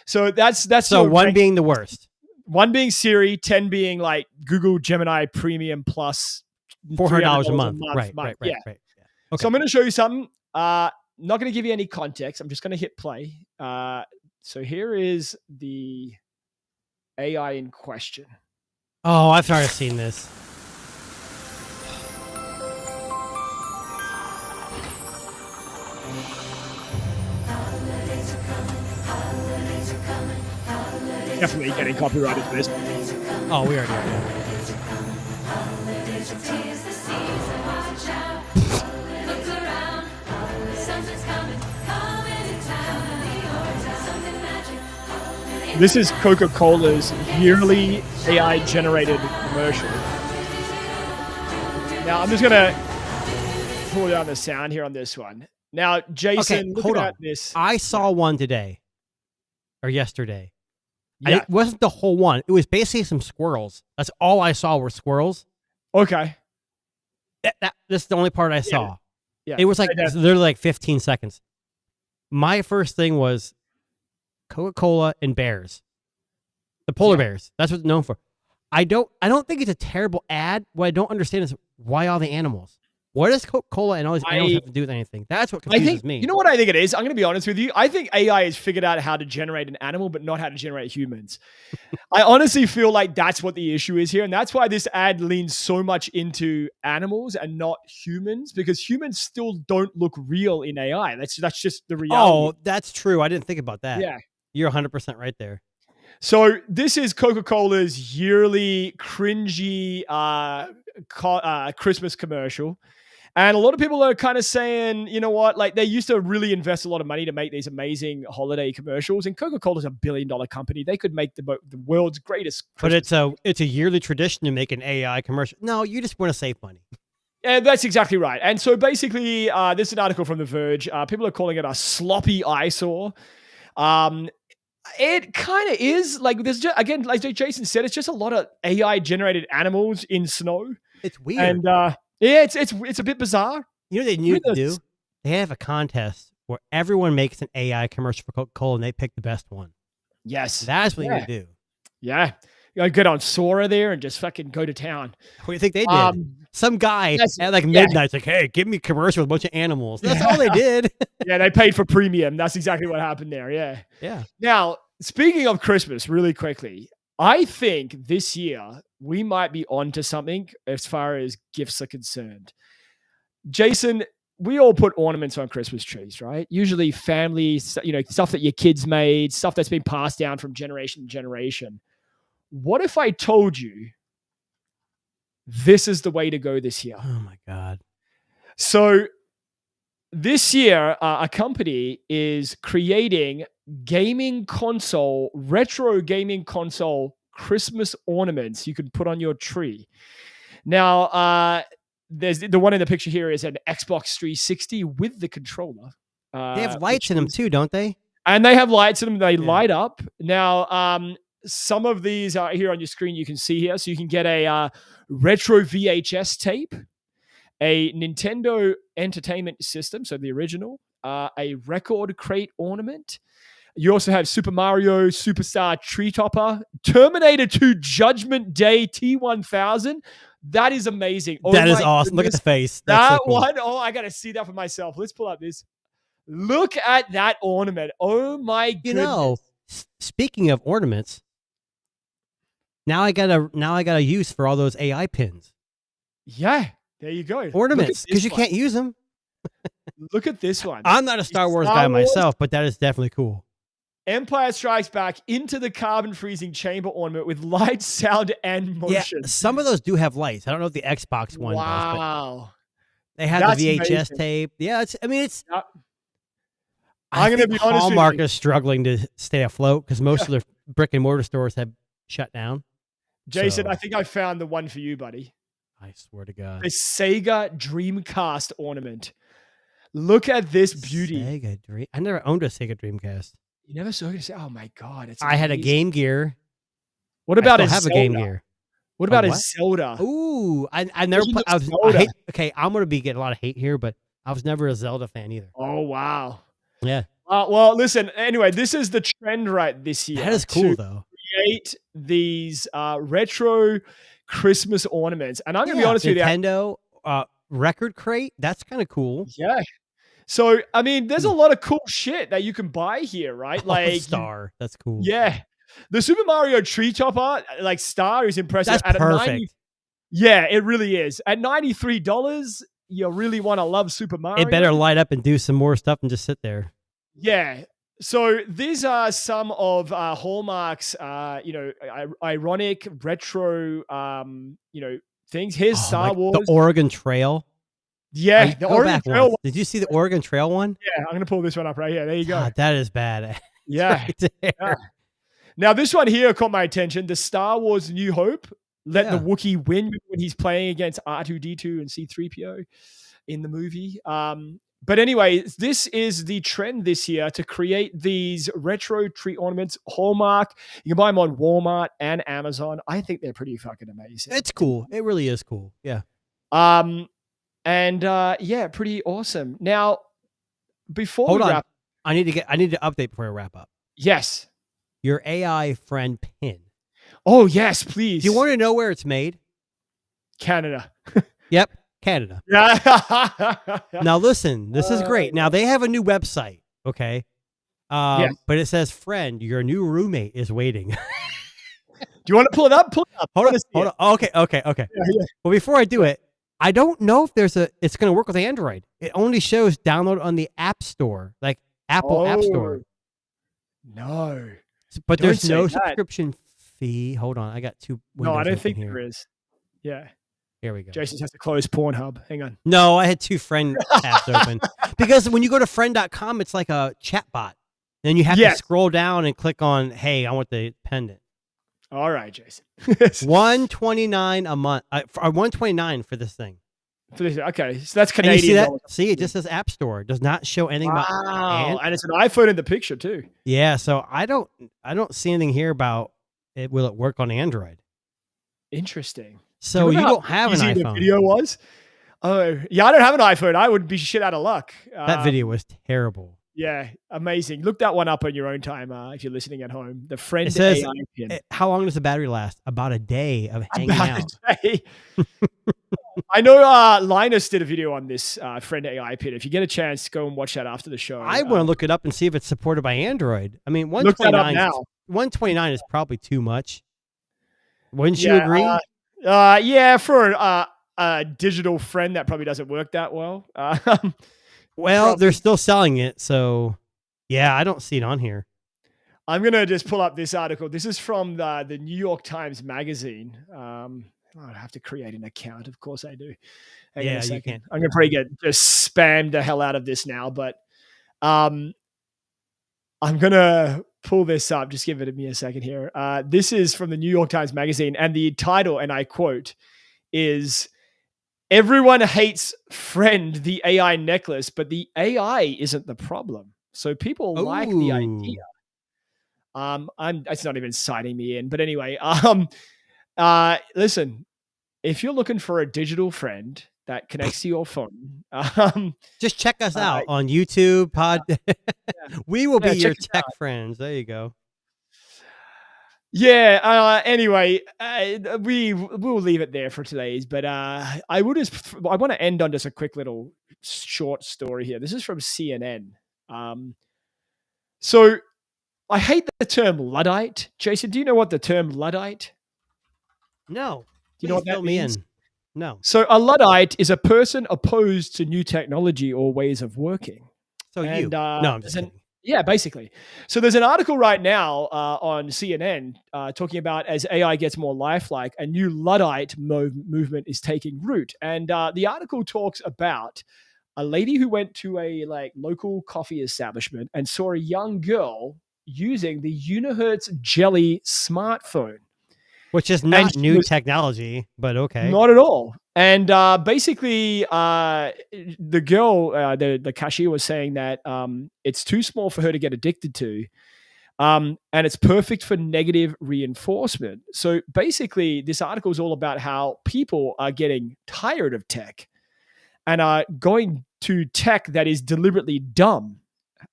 So that's So your one rank. being the worst. 1 being Siri, 10 being like Google Gemini Premium Plus. $400 a $300 month. Right. Yeah. Yeah. Okay. So I'm going to show you something. Not going to give you any context. I'm just going to hit play. So here is the AI in question. Oh, I've already seen this. Definitely getting copyrighted for this. Oh, we already are. This is Coca-Cola's yearly AI-generated commercial. Now, I'm just going to pull down the sound here on this one. Now, Jason, Okay, looking hold on. at this. I saw one today or yesterday. Yeah. It wasn't the whole one. It was basically some squirrels. That's all I saw were squirrels. Okay. That's the only part I saw. Yeah. It was like That's- literally like 15 seconds. My first thing was Coca-Cola and bears. The polar bears. That's what it's known for. I don't think it's a terrible ad. What I don't understand is why all the animals. What does Coca-Cola and all these animals have to do with anything? That's what I confuses think, me. you know what I think it is? I'm going to be honest with you. I think AI has figured out how to generate an animal, but not how to generate humans. I honestly feel like that's what the issue is here. And that's why this ad leans so much into animals and not humans, because humans still don't look real in AI. That's just the reality. Oh, that's true. I didn't think about that. Yeah. You're 100% right there. So this is Coca-Cola's yearly cringy Christmas commercial. And a lot of people are kind of saying, you know what, like they used to really invest a lot of money to make these amazing holiday commercials. And Coca-Cola's a billion-dollar company. They could make the world's greatest Christmas. But it's a yearly tradition to make an AI commercial. No, you just want to save money. Yeah, that's exactly right. And so basically, this is an article from The Verge. People are calling it a sloppy eyesore. It kind of is like there's just, again, like Jason said, it's just a lot of AI generated animals in snow, It's weird. and yeah, it's a bit bizarre. You know what they need to do? They have a contest where everyone makes an AI commercial for Coca-Cola and they pick the best one. Yes, That's what you need to do. Yeah, you gotta get on Sora there and just fucking go to town. What do you think they did? Some guy at like midnight, like, hey, give me a commercial with a bunch of animals. That's all they did. Yeah, they paid for premium. That's exactly what happened there. Yeah. Yeah. Now, speaking of Christmas, really quickly, I think this year we might be onto something as far as gifts are concerned. Jason, we all put ornaments on Christmas trees, right? Usually family, stuff that your kids made, stuff that's been passed down from generation to generation. What if I told you this is the way to go this year? Oh my God. So this year, a company is creating retro gaming console Christmas ornaments you can put on your tree. Now, there's the one in the picture here is an Xbox 360 with the controller. They have lights in them too, don't they? And they have lights in them. They light up. Now, some of these are here on your screen. You can see here. So you can get a retro VHS tape, a Nintendo Entertainment System, so the original, a record crate ornament. You also have Super Mario Superstar Tree Topper, Terminator 2 Judgment Day T1000. That is amazing. That is awesome. Look at the face. That's That so cool. one, I got to see that for myself. Let's pull up this. Look at that ornament. Oh my goodness. You know, speaking of ornaments, now I got a use for all those AI pins. Yeah, there you go. Ornaments, because you can't use them. Look at this one. I'm not a Star Wars guy myself, but that is definitely cool. Empire Strikes Back into the carbon freezing chamber ornament with light, sound, and motion. Yeah, some of those do have lights. I don't know if the Xbox one does. Wow. They have That's the VHS amazing. tape. Yeah, it's. I mean, it's. Yep. I I'm gonna think be honest with Hallmark you. is struggling to stay afloat because most of their brick and mortar stores have shut down. Jason, So- I think I found the one for you, buddy. I swear to God. The Sega Dreamcast ornament. Look at this beauty. Sega Dream. I never owned a Sega Dreamcast. You never saw it. Oh my God. It's I had a amazing. Game Gear. What about I a still have Zelda? a Game Gear. What about a what? Zelda? Ooh, I never Legend put. of I Zelda. hate, okay, I'm gonna be getting a lot of hate here, but I was never a Zelda fan either. Oh, wow. Yeah, Well, listen, anyway, this is the trend right this year. that is cool to though. create these retro Christmas ornaments. And I'm going to be Yeah, honest with you. Nintendo record crate. That's kind of cool. Yeah. So, I mean, there's a lot of cool shit that you can buy here, right? Like, Star. That's cool. yeah. The Super Mario Tree Topper, like Star, is impressive. That's At a perfect. yeah, it really is. At $93, you really want to love Super Mario. It better light up and do some more stuff and just sit there. Yeah. So these are some of Hallmark's, ironic retro, things. Here's Star like Wars. the Oregon Trail. Yeah, the Go Oregon back Trail. once. Did you see the Oregon Trail one? Yeah, I'm gonna pull this one up right here. There you go. God, that is bad. Yeah. Right there. Yeah. Now this one here caught my attention. The Star Wars New Hope. Let the Yeah. Wookiee win when he's playing against R2D2 and C3PO in the movie. But anyway, this is the trend this year to create these retro tree ornaments. Hallmark. You can buy them on Walmart and Amazon. I think they're pretty fucking amazing. It's cool. It really is cool. Yeah. Pretty awesome. Now, before Hold we on. wrap, I need to update before I wrap up. yes. Your AI friend pin. Oh yes, please. Do you want to know where it's made? Canada? Yep, Canada. Yeah. Now listen, this is great. Now they have a new website, okay? Yes. But it says, "Friend, your new roommate is waiting." Do you want to pull it up? Pull it up. Hold I on, wanna see hold it. on. Okay. Yeah. Well, before I do it, I don't know if it's going to work with Android. It only shows download on the App Store, like Apple App Store. No. But Don't there's say no that. subscription fee. Hold on, I got two windows No, I don't open think here. there is. Yeah. Here we go. Jason has to close Pornhub. Hang on. No, I had two friend tabs open because when you go to friend.com, it's like a chat bot. Then you have Yes. to scroll down and click on, "Hey, I want the pendant." All right, Jason. $129 a month. $129 for this thing. Okay, so that's And you see Canadian that? dollars. See, it just says App Store. It does not show anything about. Wow, and it's an iPhone in the picture too. Yeah, so I don't see anything here about it. Will it work on Android? Interesting. So you don't have an easy the iPhone. video was? Oh, yeah, I don't have an iPhone. I would be shit out of luck. That video was terrible. Yeah, amazing. Look that one up on your own time if you're listening at home. The Friend It says, AI pin. how long does the battery last? About a day of hanging About out. a day. I know Linus did a video on this Friend AI pin. If you get a chance, go and watch that after the show. I want to look it up and see if it's supported by Android. I mean, look that up 129 now. 129 is probably too much. Wouldn't you agree? Yeah, for a digital friend, that probably doesn't work that well. Well, they're still selling it, so yeah, I don't see it on here. I'm going to just pull up this article. This is from the New York Times Magazine. I have to create an account. Of course I do. Hang on a Yeah, you second. can. I'm going to probably get just spammed the hell out of this now, but I'm going to pull this up. Just give it me a second here. This is from the New York Times Magazine, and the title, and I quote, is "Everyone hates Friend, the AI necklace, but the AI isn't the problem. So people like the idea." It's not even signing me in, but anyway, listen, if you're looking for a digital friend that connects to your phone, just check us out on YouTube, We will be your check us tech friends. There you go. Yeah. Anyway, we'll leave it there for today's. But I want to end on just a quick little short story here. This is from CNN. So I hate the term Luddite. Jason, do you know what the term Luddite? No. Do you know what that means? No. So a Luddite is a person opposed to new technology or ways of working. So And, no, I'm just kidding. Yeah, basically. So there's an article right now on CNN talking about as AI gets more lifelike, a new Luddite movement is taking root. And the article talks about a lady who went to a local coffee establishment and saw a young girl using the Unihertz Jelly smartphone. Which is not new technology, but okay. Not at all. And basically, the girl, the cashier was saying that it's too small for her to get addicted to. And it's perfect for negative reinforcement. So basically, this article is all about how people are getting tired of tech and are going to tech that is deliberately dumb.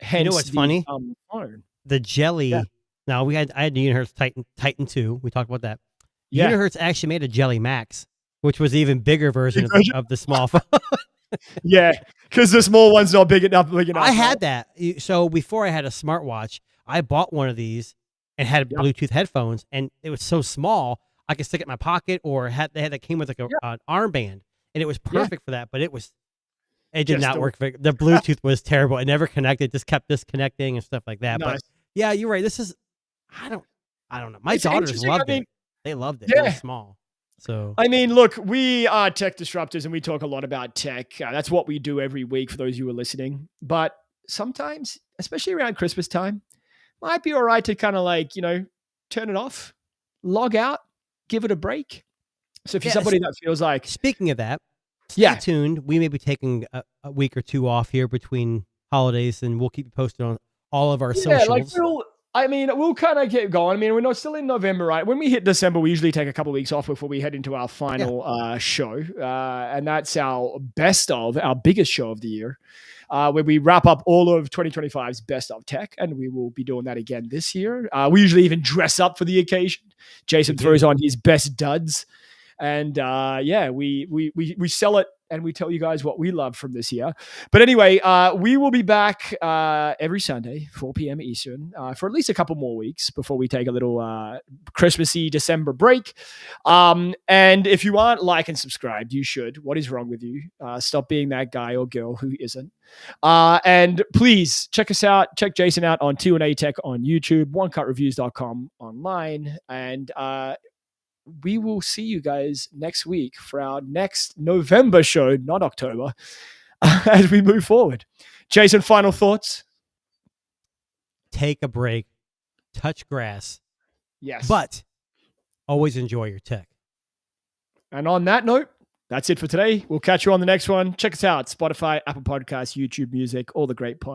Hence, you know what's funny? Phone. The Jelly. Yeah. Now I had the Unihertz Titan 2. We talked about that. Yeah. Unihertz actually made a Jelly Max, which was the even bigger version of the small phone. Yeah, because the small one's not big enough. I had that. So before I had a smartwatch, I bought one of these and had Bluetooth headphones, and it was so small I could stick it in my pocket, or that came with like an armband, and it was perfect for that. But it did not work. The Bluetooth was terrible. It never connected. Just kept disconnecting and stuff like that. Nice. But yeah, you're right. This is I don't know. My daughters loved it. They loved it. Yeah. It was small. So I mean, look, we are tech disruptors and we talk a lot about tech. That's what we do every week for those of you who are listening. But sometimes, especially around Christmas time, might be all right to kind of turn it off, log out, give it a break. So if you're somebody that feels like... Speaking of that, stay tuned. We may be taking a week or two off here between holidays, and we'll keep you posted on all of our socials. We'll kind of get going. I mean, we're not still in November, right? When we hit December, we usually take a couple of weeks off before we head into our final show. And that's our biggest show of the year, where we wrap up all of 2025's best of tech. And we will be doing that again this year. We usually even dress up for the occasion. Jason throws on his best duds. And we sell it and we tell you guys what we love from this year. But anyway, we will be back every Sunday, 4 p.m. Eastern, for at least a couple more weeks before we take a little Christmassy December break. And if you aren't and subscribed, you should. What is wrong with you? Stop being that guy or girl who isn't. And please check us out. Check Jason out on T&A Tech on YouTube, onecutReviews.com online. And we will see you guys next week for our next November show, not October, as we move forward. Jason, final thoughts? Take a break, touch grass. Yes. But always enjoy your tech. And on that note, That's it for today. We'll catch you on the next one. Check us out. Spotify, Apple Podcasts, YouTube Music, all the great podcasts.